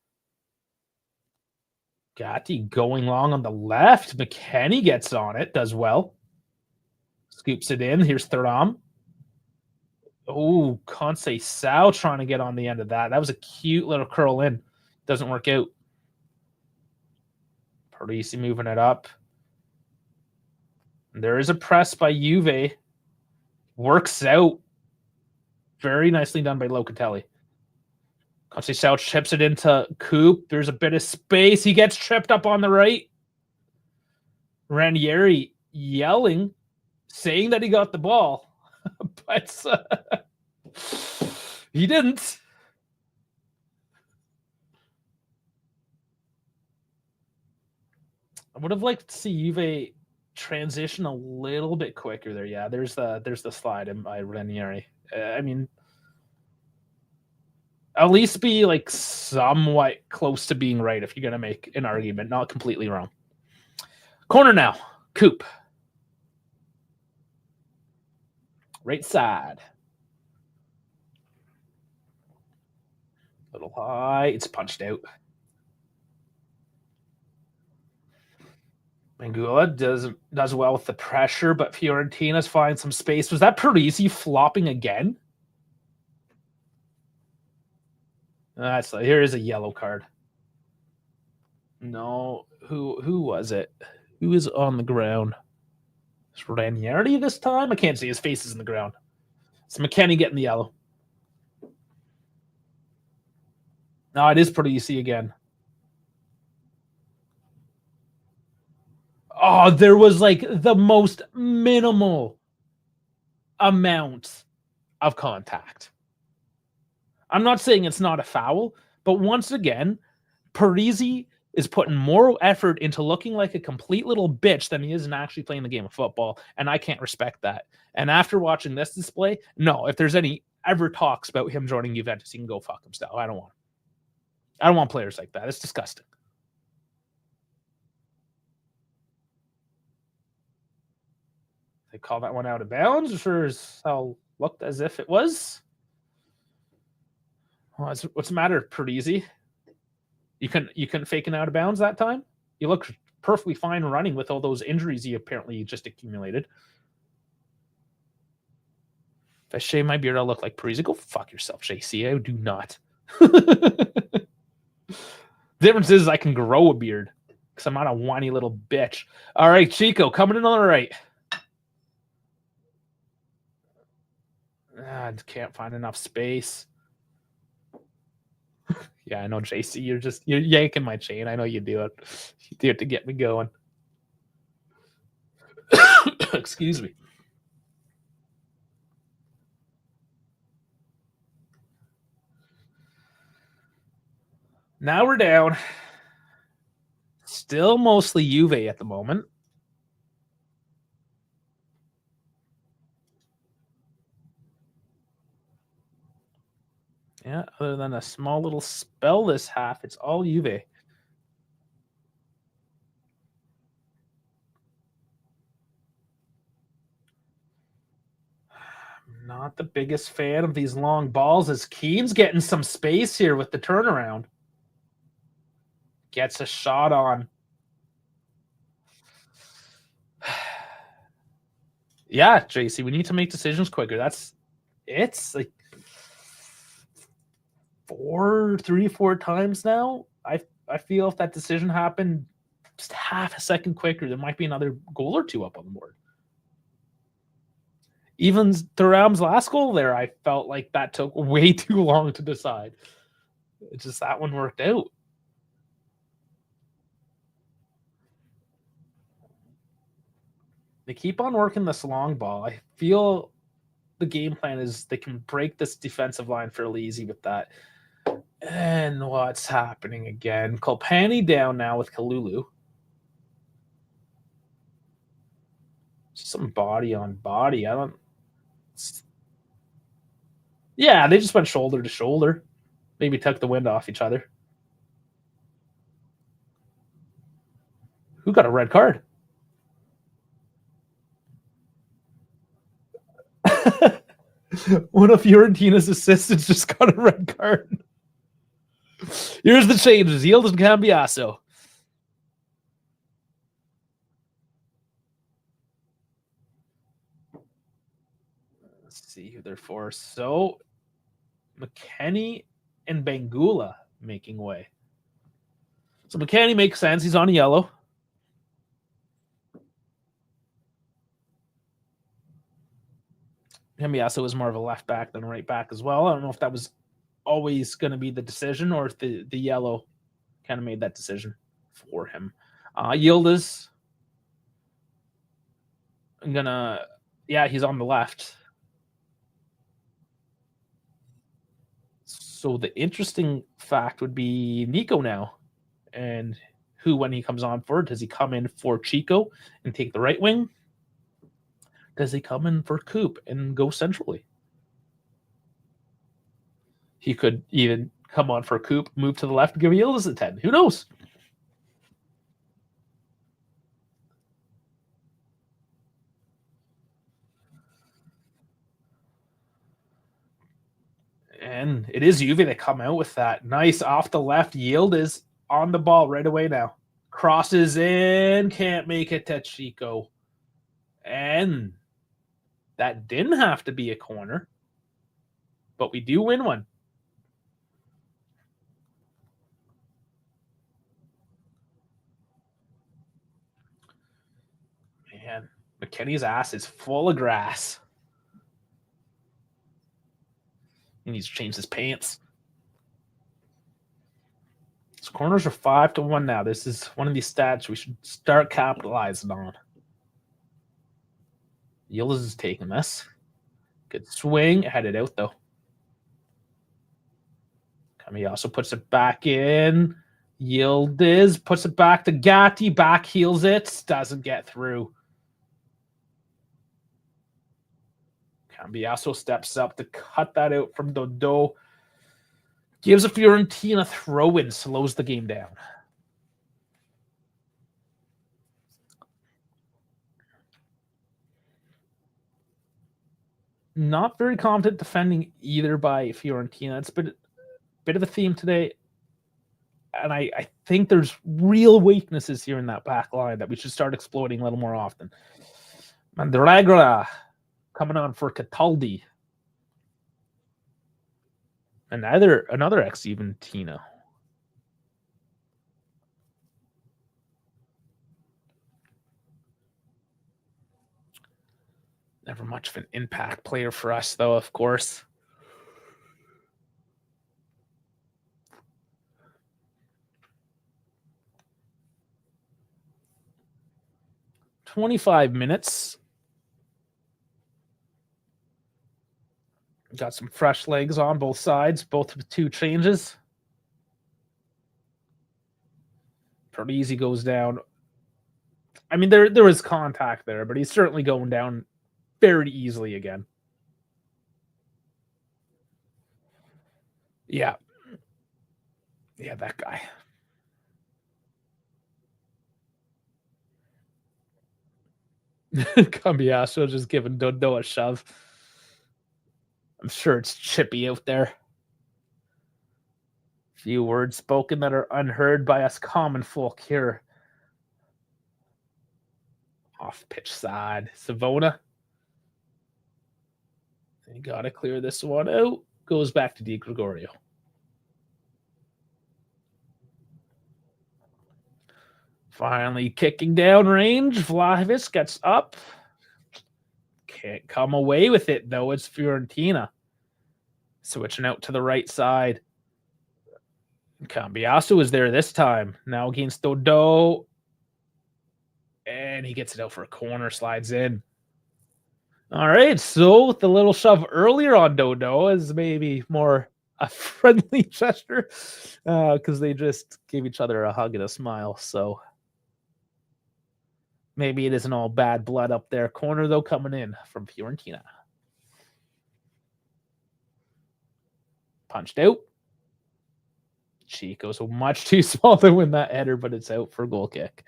Gatti going long on the left. McKenny gets on it, does well. Scoops it in. Here's Thuram. Oh, Conceição trying to get on the end of that. That was a cute little curl in. Doesn't work out. Parisi moving it up. And there is a press by Juve. Works out. Very nicely done by Locatelli. Conceição chips it into Coop. There's a bit of space. He gets tripped up on the right. Ranieri yelling, saying that he got the ball, but he didn't. I would have liked to see Juve transition a little bit quicker there. Yeah, there's the slide in by Ranieri. I mean, at least be like somewhat close to being right if you're going to make an argument, not completely wrong. Corner now. Coop. Right side. Little high. It's punched out. Mangula does well with the pressure, but Fiorentina's finding some space. Was that Parisi flopping again? Here is a yellow card. No, who was it? Who is on the ground? Is Ranieri this time? I can't see. His face is in the ground. It's McKenny getting the yellow. No, it is Parisi again. Oh, there was like the most minimal amount of contact. I'm not saying it's not a foul, but once again, Parisi is putting more effort into looking like a complete little bitch than he is in actually playing the game of football, and I can't respect that. And after watching this display, no, if there's any ever talks about him joining Juventus, he can go fuck himself. I don't want players like that. It's disgusting. They call that one out of bounds, or is how looked as if it was. Well, what's the matter, Parisi? You couldn't fake an out of bounds that time? You look perfectly fine running with all those injuries you apparently just accumulated. If I shave my beard, I'll look like Parisi. Go fuck yourself, JC. I do not. The difference is I can grow a beard because I'm not a whiny little bitch. All right, Chico, coming in on the right. I can't find enough space. Yeah, I know, JC. You're yanking my chain. I know you do it. You do it to get me going. Excuse me. Now we're down. Still mostly Juve at the moment. Yeah, other than a small little spell this half, it's all Juve. I'm not the biggest fan of these long balls as Keane's getting some space here with the turnaround. Gets a shot on. Yeah, JC, we need to make decisions quicker. It's like 3-4 times now. I feel if that decision happened just half a second quicker, there might be another goal or two up on the board. Even Thuram's last goal there, I felt like that took way too long to decide. It's just that one worked out. They keep on working this long ball. I feel the game plan is they can break this defensive line fairly easy with that. And what's happening again? Kolpani down now with Kalulu. Some body on body. I don't. Yeah, they just went shoulder to shoulder. Maybe took the wind off each other. Who got a red card? One of Fiorentina's assistants just got a red card. Here's the changes. Yield and Cambiasso. Let's see who they're for. So, McKenny and Bangula making way. So McKenny makes sense. He's on yellow. Cambiasso is more of a left back than a right back as well. I don't know if that was always going to be the decision or if the yellow kind of made that decision for him. Yildiz, I'm going to, yeah, he's on the left. So the interesting fact would be Nico now. And who, when he comes on for, does he come in for Chico and take the right wing? Does he come in for Coop and go centrally? He could even come on for Coop, move to the left, and give Yildiz a 10. Who knows? And it is Juve that come out with that. Nice off the left. Yildiz on the ball right away now. Crosses in, can't make it to Chico. And that didn't have to be a corner, but we do win one. Man, McKenny's ass is full of grass. He needs to change his pants. His corners are 5-1 now. This is one of these stats we should start capitalizing on. Yildiz is taking this. Good swing. Headed out, though. He also puts it back in. Yildiz puts it back to Gatti. Back heels it. Doesn't get through. Cambiasso steps up to cut that out from Dodo. Gives a Fiorentina throw-in. Slows the game down. Not very confident defending either by Fiorentina. It's been a bit of a theme today. And I think there's real weaknesses here in that back line that we should start exploiting a little more often. Mandragora coming on for Cataldi. Another ex-Juventina. Never much of an impact player for us, though, of course. "25 minutes. Got some fresh legs on both sides, both with 2 changes. Pretty easy goes down. I mean, there was contact there, but he's certainly going down very easily again. Yeah. Yeah, that guy. Cambiasso just giving Dodo a shove. I'm sure it's chippy out there. Few words spoken that are unheard by us common folk here. Off pitch side. Savona. You got to clear this one out. Goes back to Di Gregorio. Finally kicking down range. Vlahovic gets up. Can't come away with it, though. It's Fiorentina. Switching out to the right side. Cambiasso is there this time. Now against Dodo. And he gets it out for a corner, slides in. All right, so the little shove earlier on Dodo is maybe more a friendly gesture because they just gave each other a hug and a smile. So maybe it isn't all bad blood up there. Corner, though, coming in from Fiorentina. Punched out. Chico's much too small to win that header, but it's out for a goal kick.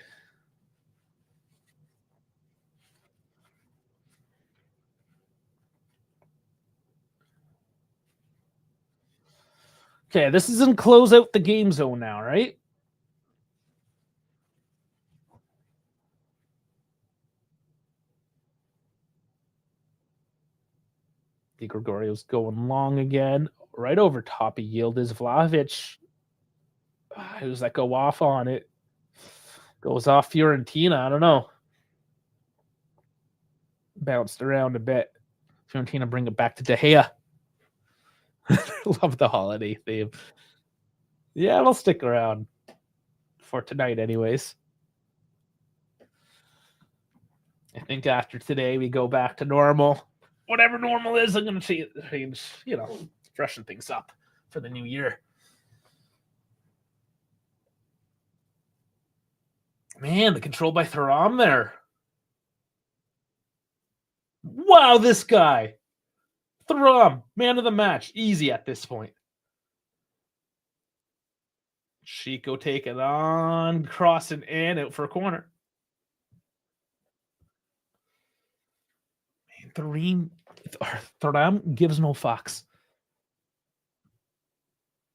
Okay, this is in close out the game zone now, right? Di Gregorio's going long again. Right over top. He yielded Vlahovic. Who's that go off on it? Goes off Fiorentina. I don't know. Bounced around a bit. Fiorentina bring it back to De Gea. Love the holiday theme. Yeah, it'll stick around for tonight anyways. I think after today we go back to normal. Whatever normal is, I'm going to change, freshen things up for the new year. Man, the control by Thuram there. Wow, this guy. Thuram, man of the match. Easy at this point. Chico taking on, crossing in, out for a corner. Man, Thuram gives no fucks.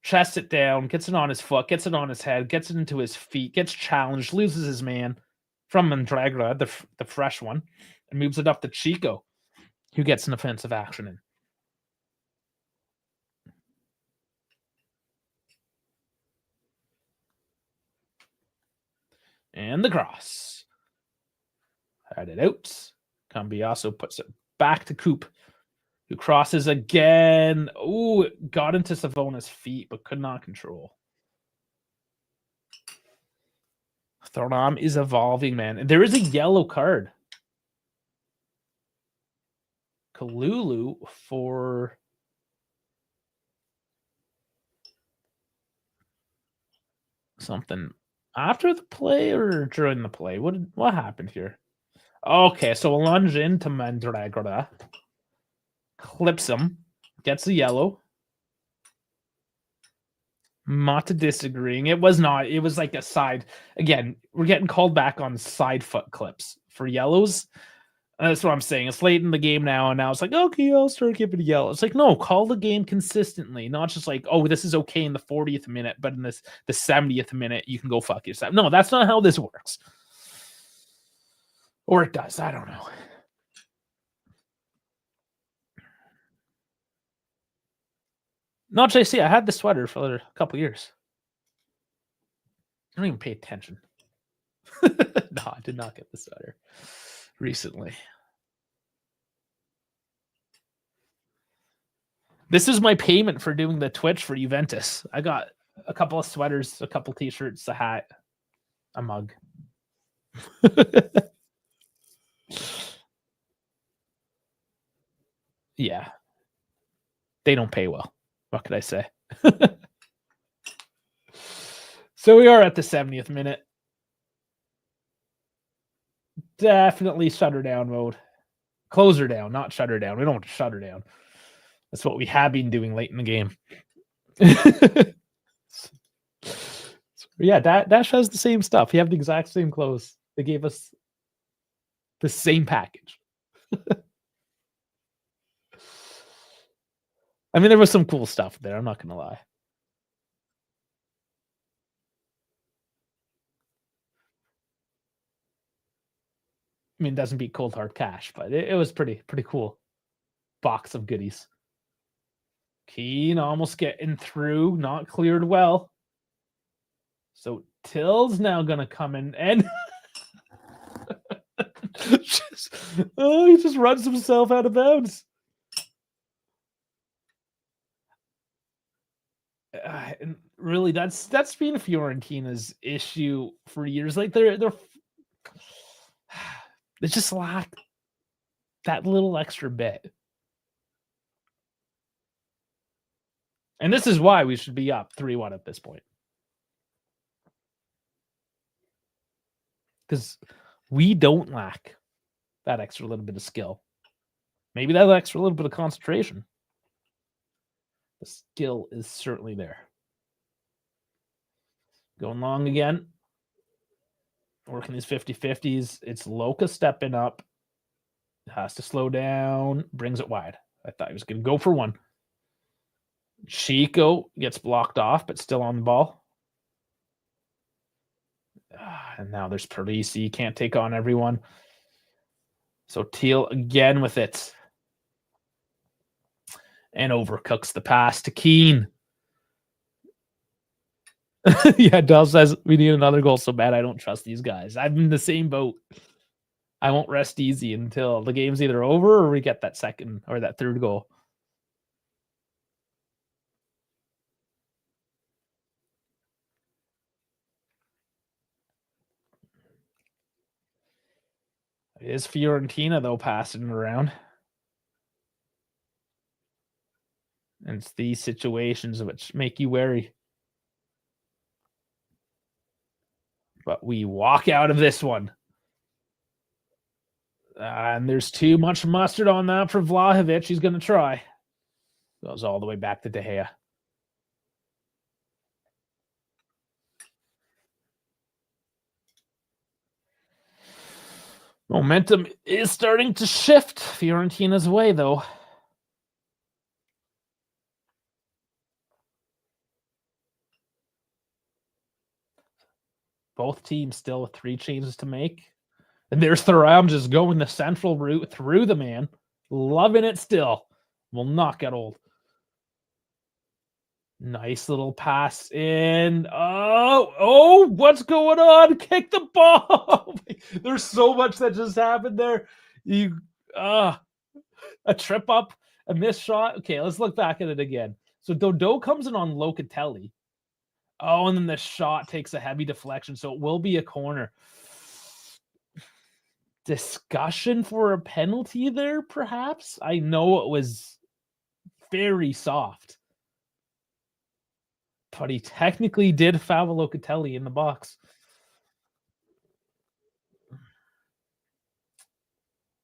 Chests it down, gets it on his foot, gets it on his head, gets it into his feet, gets challenged, loses his man from Mandragora, the fresh one, and moves it up to Chico, who gets an offensive action in. And the cross. Had it out. Cambiasso puts it back to Coop, who crosses again. Oh, got into Savona's feet, but could not control. Thuram is evolving, man. There is a yellow card. Kalulu for something after the play or during the play. What happened here? Okay, so a lunge into Mandragora. Clips him. Gets the yellow. Mata disagreeing. It was not. It was like a side. Again, we're getting called back on side foot clips for yellows. That's what I'm saying. It's late in the game now, and now it's like, okay, I'll start giving a yellow. It's like, no, call the game consistently, not just like, oh, this is okay in the 40th minute, but in the 70th minute, you can go fuck yourself. No, that's not how this works. Or it does. I don't know. Not JC. I had the sweater for a couple years. I don't even pay attention. No, I did not get the sweater recently. This is my payment for doing the Twitch for Juventus. I got a couple of sweaters, a couple t-shirts, a hat, a mug. Yeah. They don't pay well. What could I say? So we are at the 70th minute. Definitely shutter down mode. Close her down, not shut her down. We don't want to shut her down. That's what we have been doing late in the game. Yeah, Dash has the same stuff. You have the exact same clothes. They gave us the same package. I mean, there was some cool stuff there. I'm not going to lie. I mean, it doesn't beat cold hard cash, but it was pretty cool. Box of goodies. Keane almost getting through, not cleared well. So Till's now going to come in and he just runs himself out of bounds. And really, that's been Fiorentina's issue for years. Like they just lack that little extra bit. And this is why we should be up 3-1 at this point. Because we don't lack that extra little bit of skill. Maybe that extra little bit of concentration. The skill is certainly there. Going long again. Working these 50-50s. It's Loca stepping up. Has to slow down. Brings it wide. I thought he was going to go for one. Chico gets blocked off, but still on the ball. And now there's Parisi. Can't take on everyone. So Teal again with it. And overcooks the pass to Keane. Yeah, Dell says we need another goal so bad I don't trust these guys. I'm in the same boat. I won't rest easy until the game's either over or we get that second or that third goal. It is Fiorentina, though, passing around. And it's these situations which make you wary. But we walk out of this one. And there's too much mustard on that for Vlahovic. He's going to try. Goes all the way back to De Gea. Momentum is starting to shift Fiorentina's way, though. Both teams still with 3 changes to make. And there's Thuram just going the central route through the man. Loving it still. Will not get old. Nice little pass in. Oh, what's going on? Kick the ball. There's so much that just happened there. A trip up, a missed shot. Okay, let's look back at it again. So Dodo comes in on Locatelli. Oh, and then the shot takes a heavy deflection, so it will be a corner. Discussion for a penalty there, perhaps? I know it was very soft. But he technically did foul Locatelli in the box.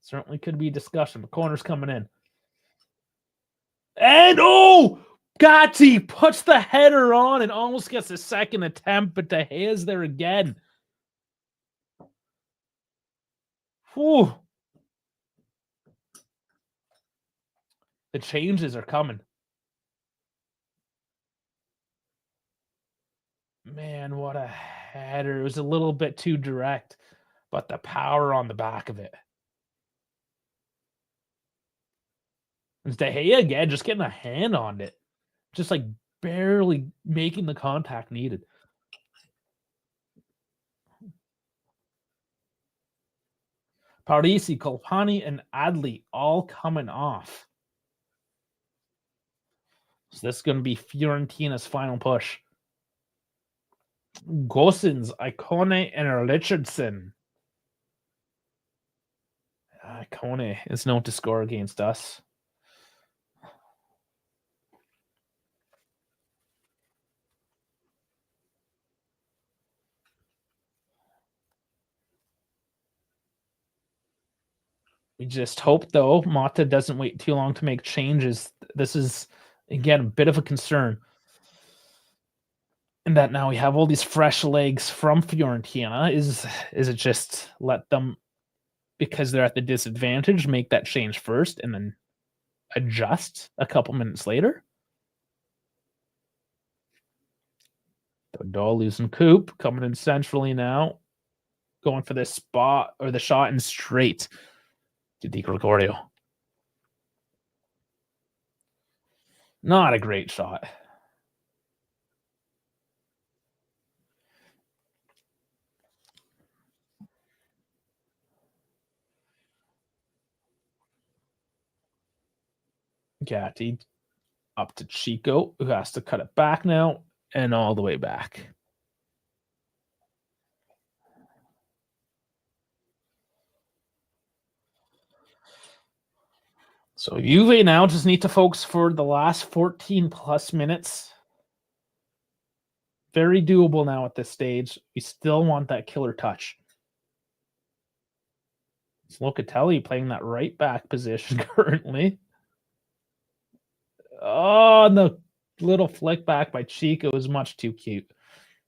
Certainly could be discussion, but corner's coming in. And Gatti puts the header on and almost gets a second attempt, but De Gea's there again. Whew. The changes are coming. Man, what a header. It was a little bit too direct, but the power on the back of it. It's De Gea again, just getting a hand on it. Just like barely making the contact needed. Parisi, Colpani, and Adli all coming off. So this is going to be Fiorentina's final push. Gosens, Icone, and Richardson. Icone is known to score against us. We just hope, though, Mata doesn't wait too long to make changes. This is, again, a bit of a concern. And that now we have all these fresh legs from Fiorentina. Is it just let them, because they're at the disadvantage, make that change first and then adjust a couple minutes later? Dodo losing Coop, coming in centrally now. Going for this spot or the shot and straight to Di Gregorio. Not a great shot. Gatti up to Chico, who has to cut it back now. and all the way back. So Juve now just need to focus for the last 14 plus minutes. Very doable now at this stage. We still want that killer touch. It's Locatelli playing that right back position currently. Oh, and the little flick back by Chico was much too cute.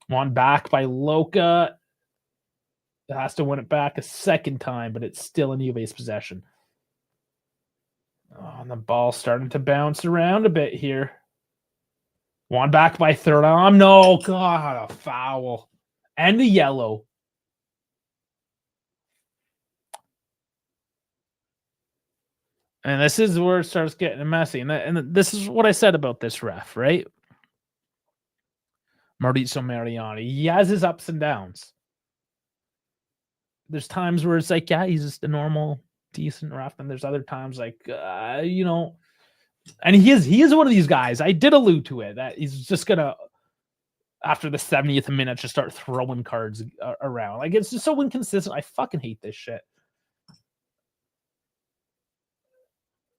One back by Loca. It has to win it back a second time, but it's still in Juve's possession. Oh, and the ball starting to bounce around a bit here. One back by Thuram. No, God, a foul. And a yellow. And this is where it starts getting messy. And this is what I said about this ref, right? Maurizio Mariani. He has his ups and downs. There's times where it's like, yeah, he's just a normal, decent ref. And there's other times like, you know, and he is one of these guys. I did allude to it, that he's just going to, after the 70th minute, just start throwing cards around. Like, it's just so inconsistent. I fucking hate this shit.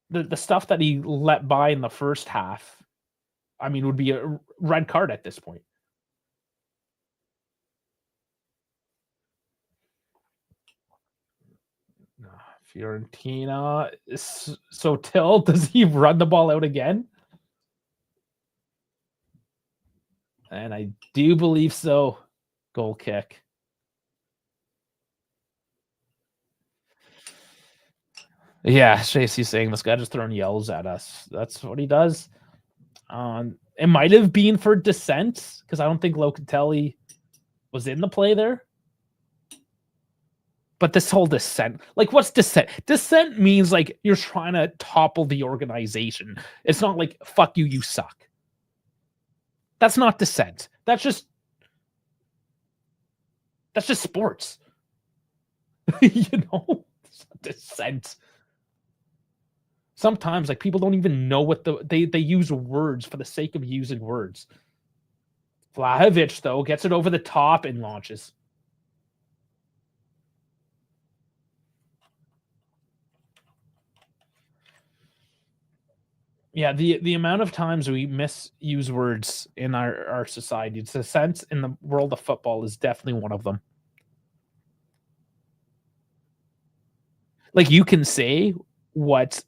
The stuff that he let by in the first half, I mean, would be a red card at this point. Fiorentina. So Till, does he run the ball out again? And I do believe so. Goal kick. Yeah, Chasey's saying this guy just throwing yells at us. That's what he does. It might have been for dissent, because I don't think Locatelli was in the play there. But this whole dissent, like, what's dissent? Dissent means like you're trying to topple the organization. It's not like, fuck you, you suck. That's not dissent. That's just sports. You know, it's not dissent. Sometimes like people don't even know what they use words for the sake of using words. Vlahovic, though, gets it over the top and launches. Yeah, the amount of times we misuse words in our society, it's a sense in the world of football, is definitely one of them. Like, you can say what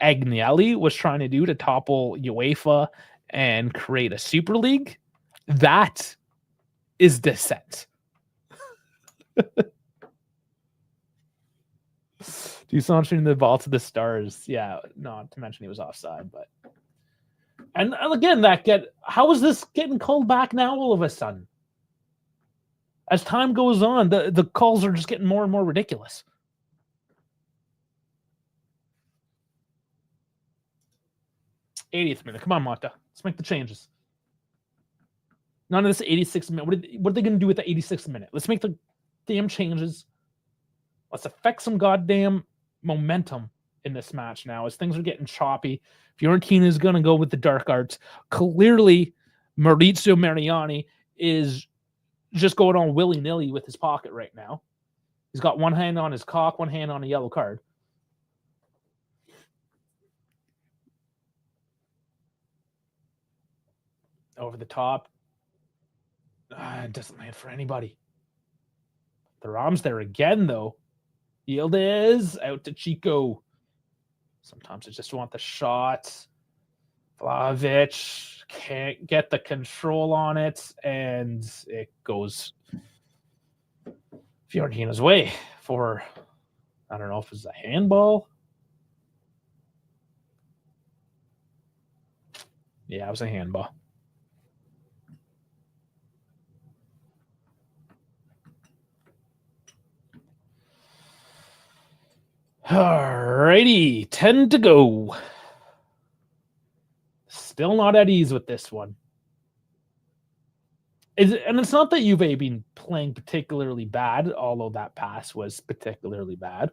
Agnelli was trying to do to topple UEFA and create a Super League. That is dissent. Dusan shooting the ball to the stars. Yeah, not to mention he was offside, but and again, how is this getting called back now all of a sudden? As time goes on, the calls are just getting more and more ridiculous. '80th minute. Come on, Mata. Let's make the changes. None of this 86th minute. What are they going to do with the 86th minute? Let's make the damn changes. Let's affect some goddamn momentum in this match now, as things are getting choppy. Fiorentina is going to go with the dark arts. Clearly, Maurizio Mariani is just going on willy-nilly with his pocket right now. He's got one hand on his cock, one hand on a yellow card. Over the top. It doesn't land for anybody. Thuram's there again, though. Yield is out to Chico. Sometimes I just want the shot. Vlahovic can't get the control on it, and it goes Fiorentina's way for, I don't know if it's a handball. Yeah, it was a handball. Alrighty, 10 to go. Still not at ease with this one. And it's not that Juve been playing particularly bad, although that pass was particularly bad.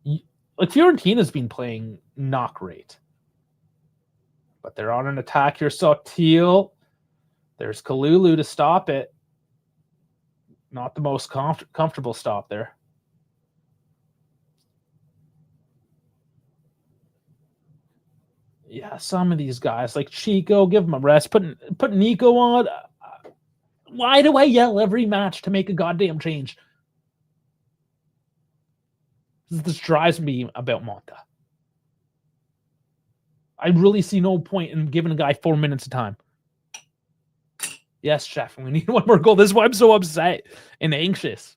Like, Fiorentina's been playing not great. But they're on an attack here. Sautil. There's Kalulu to stop it. Not the most comfortable stop there. Yeah, some of these guys, like Chico, give him a rest. Put Nico on. Why do I yell every match to make a goddamn change? This drives me about Monta. I really see no point in giving a guy 4 minutes of time. Yes, Chef, we need one more goal. This is why I'm so upset and anxious.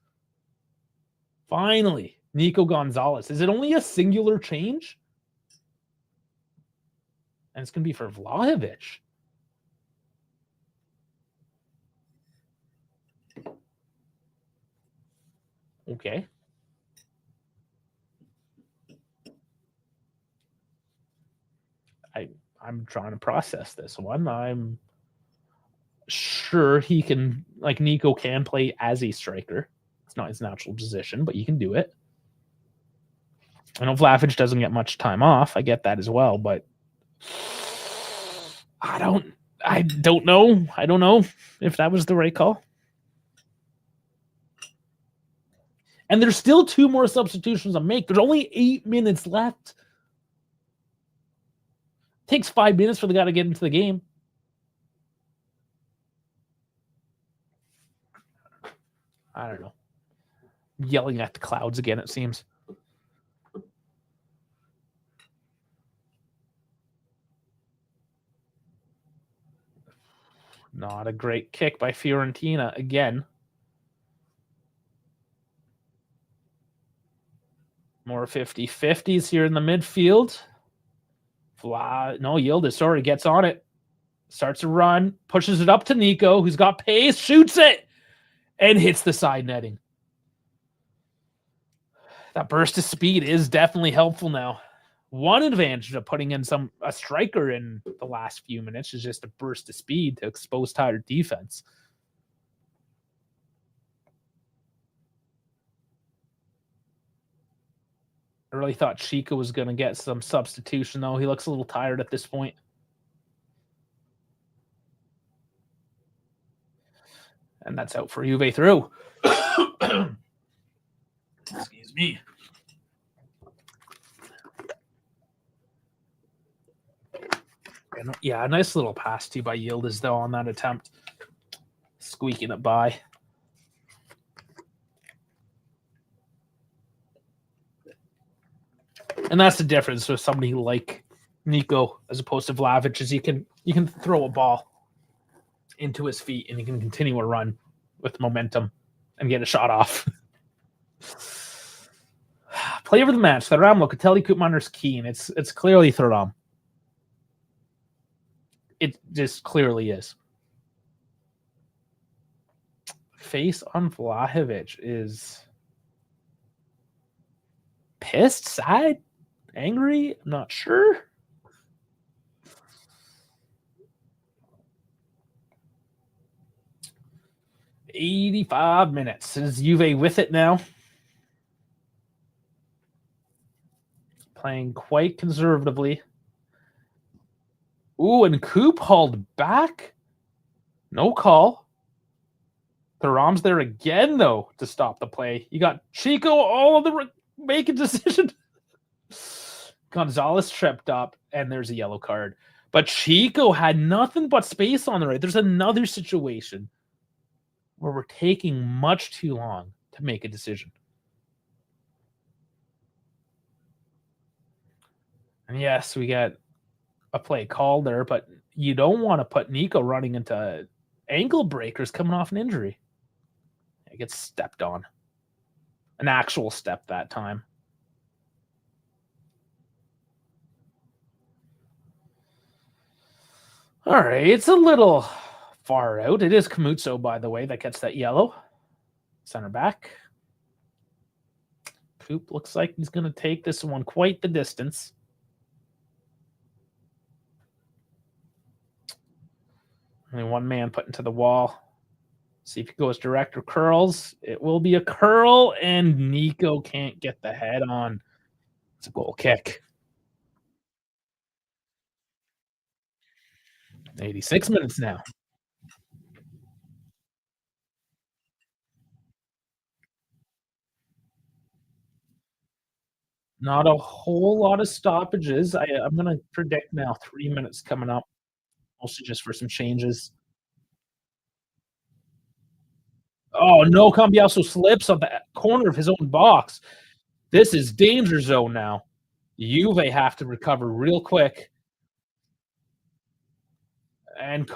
Finally, Nico Gonzalez. Is it only a singular change? And it's going to be for Vlahovic. Okay. I'm trying to process this one. I'm sure he can, like Nico can play as a striker. It's not his natural position, but he can do it. I know Vlahovic doesn't get much time off. I get that as well, but I don't know. I don't know if that was the right call. And there's still 2 more substitutions to make. There's only 8 minutes left. It takes 5 minutes for the guy to get into the game. I don't know. Yelling at the clouds again, it seems. Not a great kick by Fiorentina again. More 50-50s here in the midfield. No, Yildiz, sorry, gets on it. Starts a run, pushes it up to Nico, who's got pace, shoots it, and hits the side netting. That burst of speed is definitely helpful now. One advantage of putting in a striker in the last few minutes is just a burst of speed to expose tired defense. I really thought Chico was going to get some substitution, though. He looks a little tired at this point. And that's out for Juve through. Excuse me. And yeah, a nice little pass to by Yildiz, though, on that attempt. Squeaking it by. And that's the difference with somebody like Nico as opposed to Vlahovic, is you can throw a ball into his feet and he can continue a run with momentum and get a shot off. Player of the match, Thuram, Locatelli, Koopmeiners, Keane. It's clearly Thuram. It just clearly is. Face on Vlahovic is pissed, sad, angry. I'm not sure. $85 minutes. Is Juve with it now? Playing quite conservatively. Ooh, and Coop hauled back. No call. Thuram's there again, though, to stop the play. You got Chico all of the make a decision. Gonzalez tripped up, and there's a yellow card. But Chico had nothing but space on the right. There's another situation where we're taking much too long to make a decision. And yes, we got a play called there, but you don't want to put Nico running into ankle breakers coming off an injury. It gets stepped on. An actual step that time. All right, it's a little far out. It is Camuzzo, by the way, that gets that yellow. Center back. Coop looks like he's going to take this one quite the distance. Only one man put into the wall. See if he goes direct or curls. It will be a curl, and Nico can't get the head on. It's a goal kick. 86 minutes now. Not a whole lot of stoppages. I'm gonna predict now 3 minutes coming up, mostly just for some changes. Oh, no, Cambiaso slips on the corner of his own box. This is danger zone now. Juve have to recover real quick. And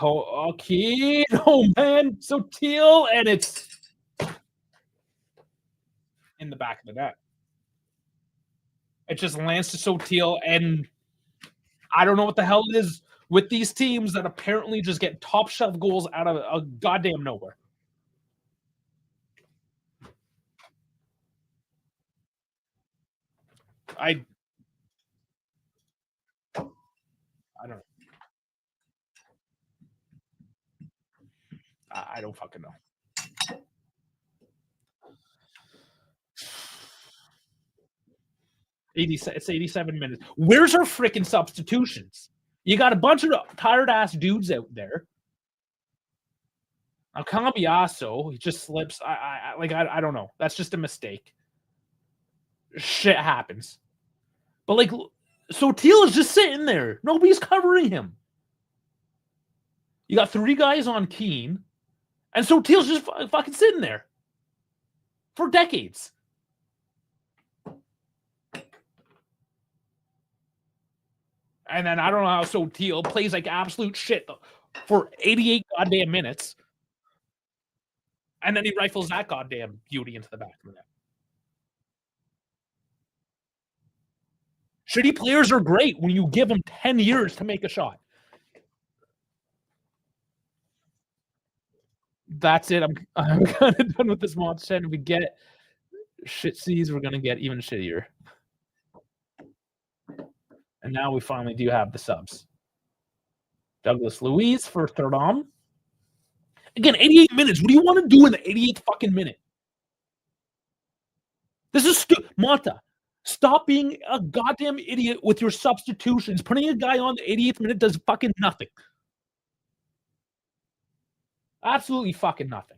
Keane, oh man, Sotil, and it's in the back of the net. It just lands to Sotil, and I don't know what the hell it is with these teams that apparently just get top shelf goals out of a goddamn nowhere. I don't know. I don't fucking know. It's 87 minutes. Where's our freaking substitutions? You got a bunch of tired ass dudes out there. Now Cambiaso, he just slips. I don't know. That's just a mistake. Shit happens. But like, Sotil is just sitting there. Nobody's covering him. You got 3 guys on Keane, and Sotil's just fucking sitting there for decades. And then I don't know how Sotil plays like absolute shit for 88 goddamn minutes. And then he rifles that goddamn beauty into the back of the net. Shitty players are great when you give them 10 years to make a shot. That's it. I'm kind of done with this monster. And we get shit seas, we're gonna get even shittier. And now we finally do have the subs. Douglas Luiz for Thuram. Again, 88 minutes. What do you want to do in the 88th fucking minute? This is Mata. Stop being a goddamn idiot with your substitutions. Putting a guy on the 88th minute does fucking nothing. Absolutely fucking nothing.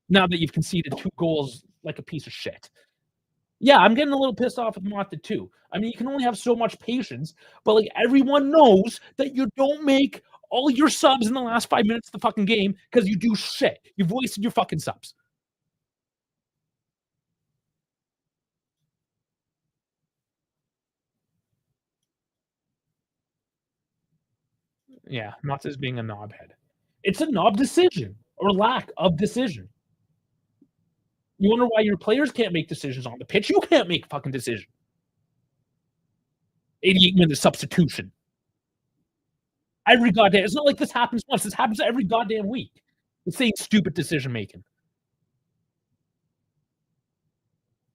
Now that you've conceded 2 goals like a piece of shit. Yeah, I'm getting a little pissed off with Mata too. I mean, you can only have so much patience, but like everyone knows that you don't make all your subs in the last 5 minutes of the fucking game because you do shit. You've wasted your fucking subs. Yeah, Mata's being a knobhead. It's a knob decision or lack of decision. You wonder why your players can't make decisions on the pitch. You can't make fucking decision. 88-minute substitution. Every goddamn. It's not like this happens once. This happens every goddamn week. The same stupid decision making.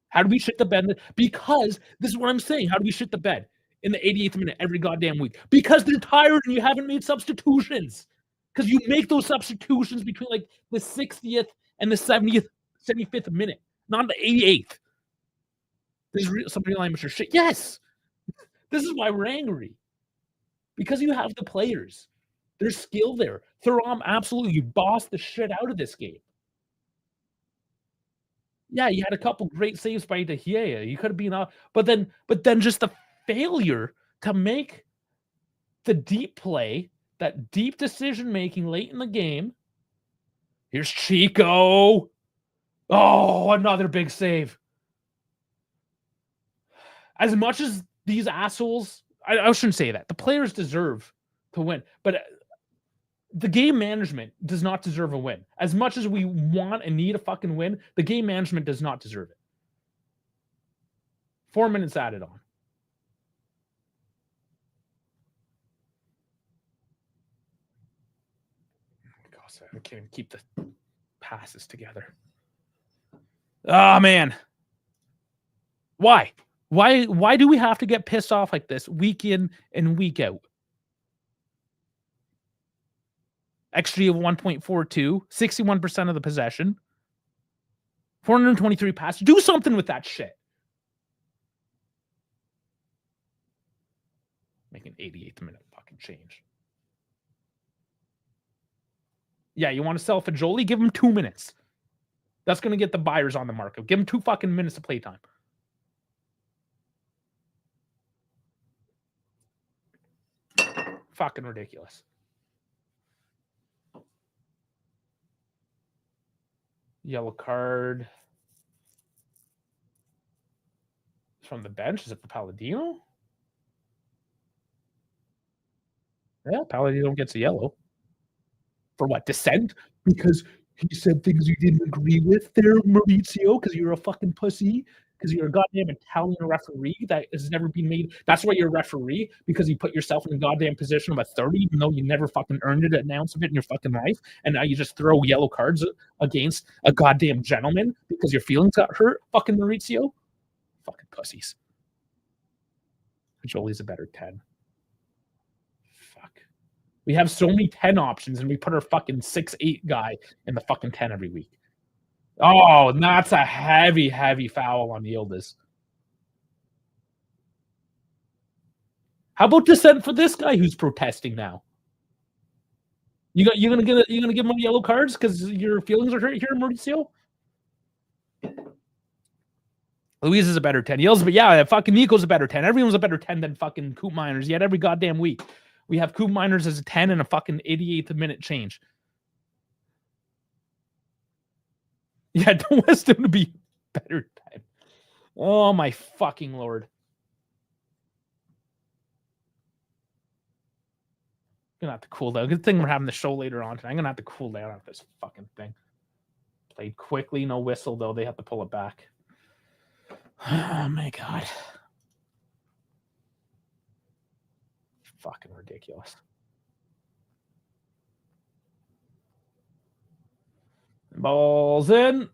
How do we shit the bed? Because this is what I'm saying. How do we shit the bed in the 88th minute every goddamn week? Because they're tired and you haven't made substitutions. Because you make those substitutions between like the 60th and the 75th minute, not the 88th. This is some real amateur shit. Yes. This is why we're angry. Because you have the players. There's skill there. Thuram absolutely bossed the shit out of this game. Yeah, you had a couple great saves by De Gea. You could have been off, but then just the failure to make the deep play, that deep decision making late in the game. Here's Chico. Oh, another big save. As much as these assholes, I shouldn't say that. The players deserve to win, but the game management does not deserve a win. As much as we want and need a fucking win, the game management does not deserve it. 4 minutes added on. Gosh, I can't even keep the passes together. Oh, man. Why? Why do we have to get pissed off like this week in and week out? XG of 1.42, 61% of the possession, 423 passes. Do something with that shit. Make an 88th minute fucking change. Yeah, you want to sell Fajoli? Give him 2 minutes. That's going to get the buyers on the market. Give him 2 fucking minutes of playtime. Fucking ridiculous. Yellow card. From the bench. Is it for Palladino? Yeah, Palladino gets a yellow. For what? Dissent? Because he said things you didn't agree with there, Maurizio, because you're a fucking pussy. Because you're a goddamn Italian referee that has never been made. That's why you're a referee, because you put yourself in a goddamn position of authority, even though you never fucking earned an ounce of it in your fucking life. And now you just throw yellow cards against a goddamn gentleman because your feelings got hurt, fucking Maurizio. Fucking pussies. Jolie's a better 10. Fuck. We have so many 10 options, and we put our fucking 6'8" guy in the fucking 10 every week. Oh, that's a heavy, heavy foul on Yildiz. How about dissent for this guy who's protesting now? You're gonna give him yellow cards because your feelings are hurt here, Mauricio? Luis is a better 10. Yildiz, but yeah, fucking Nico's a better 10. Everyone's a better 10 than fucking Coop Miners. Yet every goddamn week we have Coop Miners as a 10 and a fucking 88th minute change. Yeah, don't want him to be better 10. Oh my fucking lord. I'm gonna have to cool down. Good thing we're having the show later on tonight. I'm gonna have to cool down on this fucking thing. Played quickly, no whistle though. They have to pull it back. Oh my god. Fucking ridiculous. Balls in.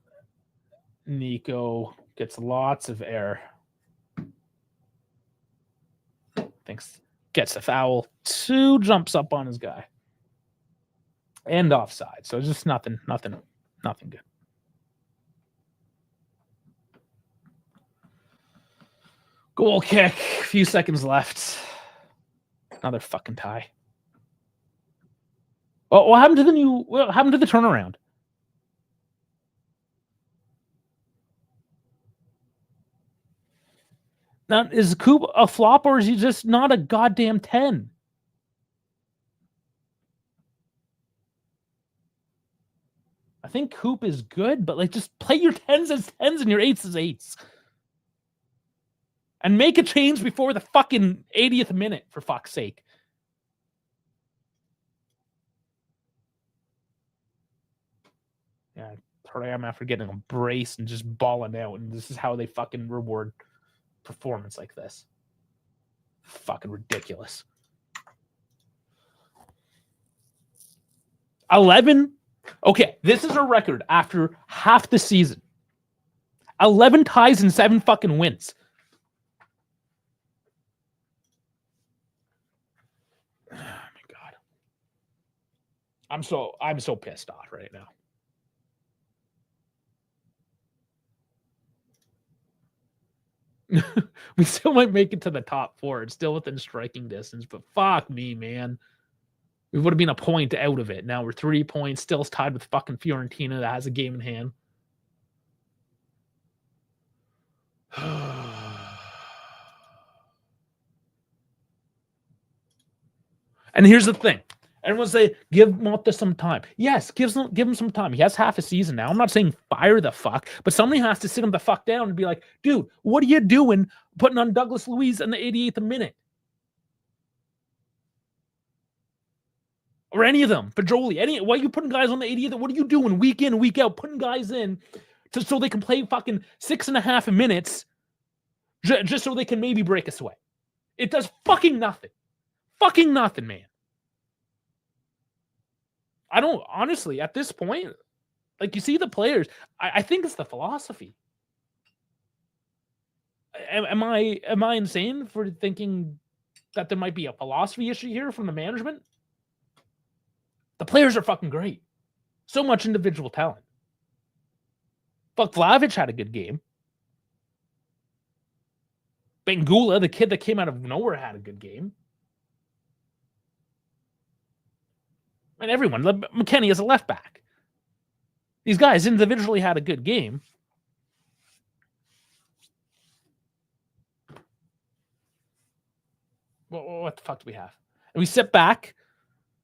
Nico gets lots of air. Thinks gets a foul. 2 jumps up on his guy. And offside. So it's just nothing good. Goal kick. A few seconds left. Another fucking tie. Oh, what happened to the turnaround? Now, is Coop a flop or is he just not a goddamn 10? I think Coop is good, but like just play your 10s as 10s and your 8s as 8s. And make a change before the fucking 80th minute, for fuck's sake. Yeah, Taram after getting a brace and just balling out, and this is how they fucking reward performance like this. Fucking ridiculous. 11. Okay, this is a record after half the season. 11 ties and 7 fucking wins. Oh my god. I'm so pissed off right now. We still might make it to the top 4. It's still within striking distance, but fuck me, man. We would have been a point out of it. Now we're 3 points, still tied with fucking Fiorentina that has a game in hand. And here's the thing. Everyone say, give Motta some time. Yes, give him some time. He has half a season now. I'm not saying fire the fuck, but somebody has to sit him the fuck down and be like, dude, what are you doing putting on Douglas Luiz in the 88th minute? Or any of them. Fajoli. Why are you putting guys on the 80th? What are you doing week in, week out, putting guys in so they can play fucking 6.5 minutes just so they can maybe break us away? It does fucking nothing. Fucking nothing, man. I don't, honestly, at this point, like you see the players, I think it's the philosophy. Am I insane for thinking that there might be a philosophy issue here from the management? The players are fucking great. So much individual talent. Fuck, Vlahovic had a good game. Bengula, the kid that came out of nowhere, had a good game. And everyone, McKennie as a left back. These guys individually had a good game. What the fuck do we have? And we sit back.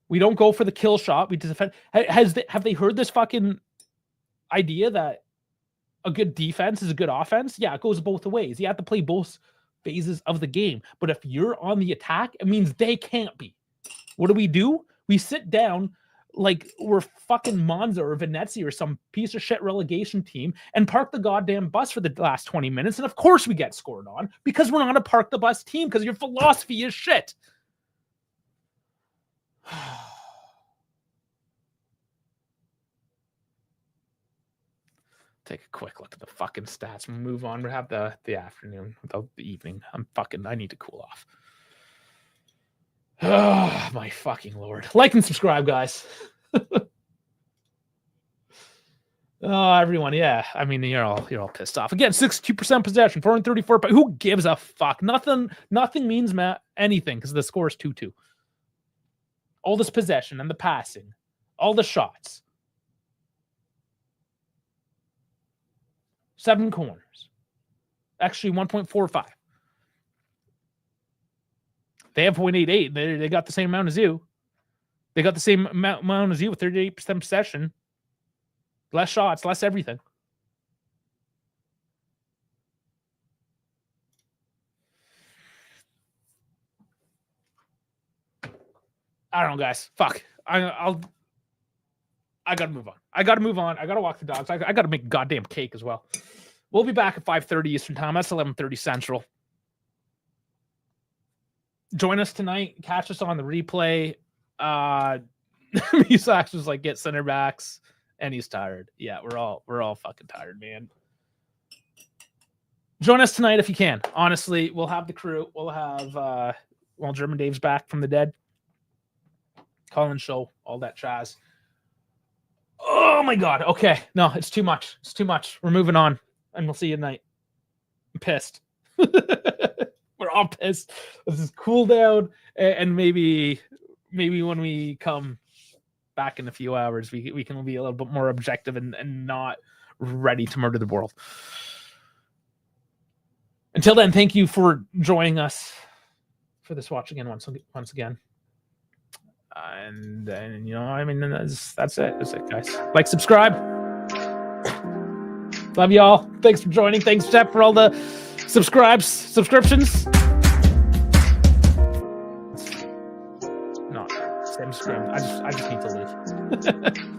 We don't go for the kill shot. We defend. Have they heard this fucking idea that a good defense is a good offense? Yeah, it goes both ways. You have to play both phases of the game. But if you're on the attack, it means they can't be. What do? We sit down like we're fucking Monza or Venezia or some piece of shit relegation team and park the goddamn bus for the last 20 minutes. And of course we get scored on because we're not a park the bus team because your philosophy is shit. Take a quick look at the fucking stats. We'll move on. We'll have the afternoon without the evening. I need to cool off. Oh, my fucking Lord. Like and subscribe, guys. Oh, everyone. Yeah. I mean, you're all pissed off. Again, 62% possession, 434. But who gives a fuck? Nothing means anything because the score is 2-2. All this possession and the passing, all the shots. 7 corners. Actually, 1.45. They have 0.88. They got the same amount as you. They got the same amount as you with 38% possession. Less shots, less everything. I don't know, guys. Fuck. I gotta move on. I gotta walk the dogs. I gotta make a goddamn cake as well. We'll be back at 5:30 Eastern time. That's 11:30 Central. Join us tonight. Catch us on the replay. Misax was like, get center backs, and he's tired. Yeah, we're all fucking tired, man. Join us tonight if you can. Honestly, we'll have the crew. We'll have German Dave's back from the dead. Colin Show, all that chaz. Oh my god. Okay. No, it's too much. It's too much. We're moving on. And we'll see you tonight. I'm pissed. We're all pissed. Let's just cool down and maybe when we come back in a few hours, we can be a little bit more objective and not ready to murder the world. Until then, thank you for joining us for this watch again once again. And you know, I mean, that's it. That's it, guys. Like, subscribe. Love y'all. Thanks for joining. Thanks, Jeff, for all the subscriptions. No, same scream. I just need to leave.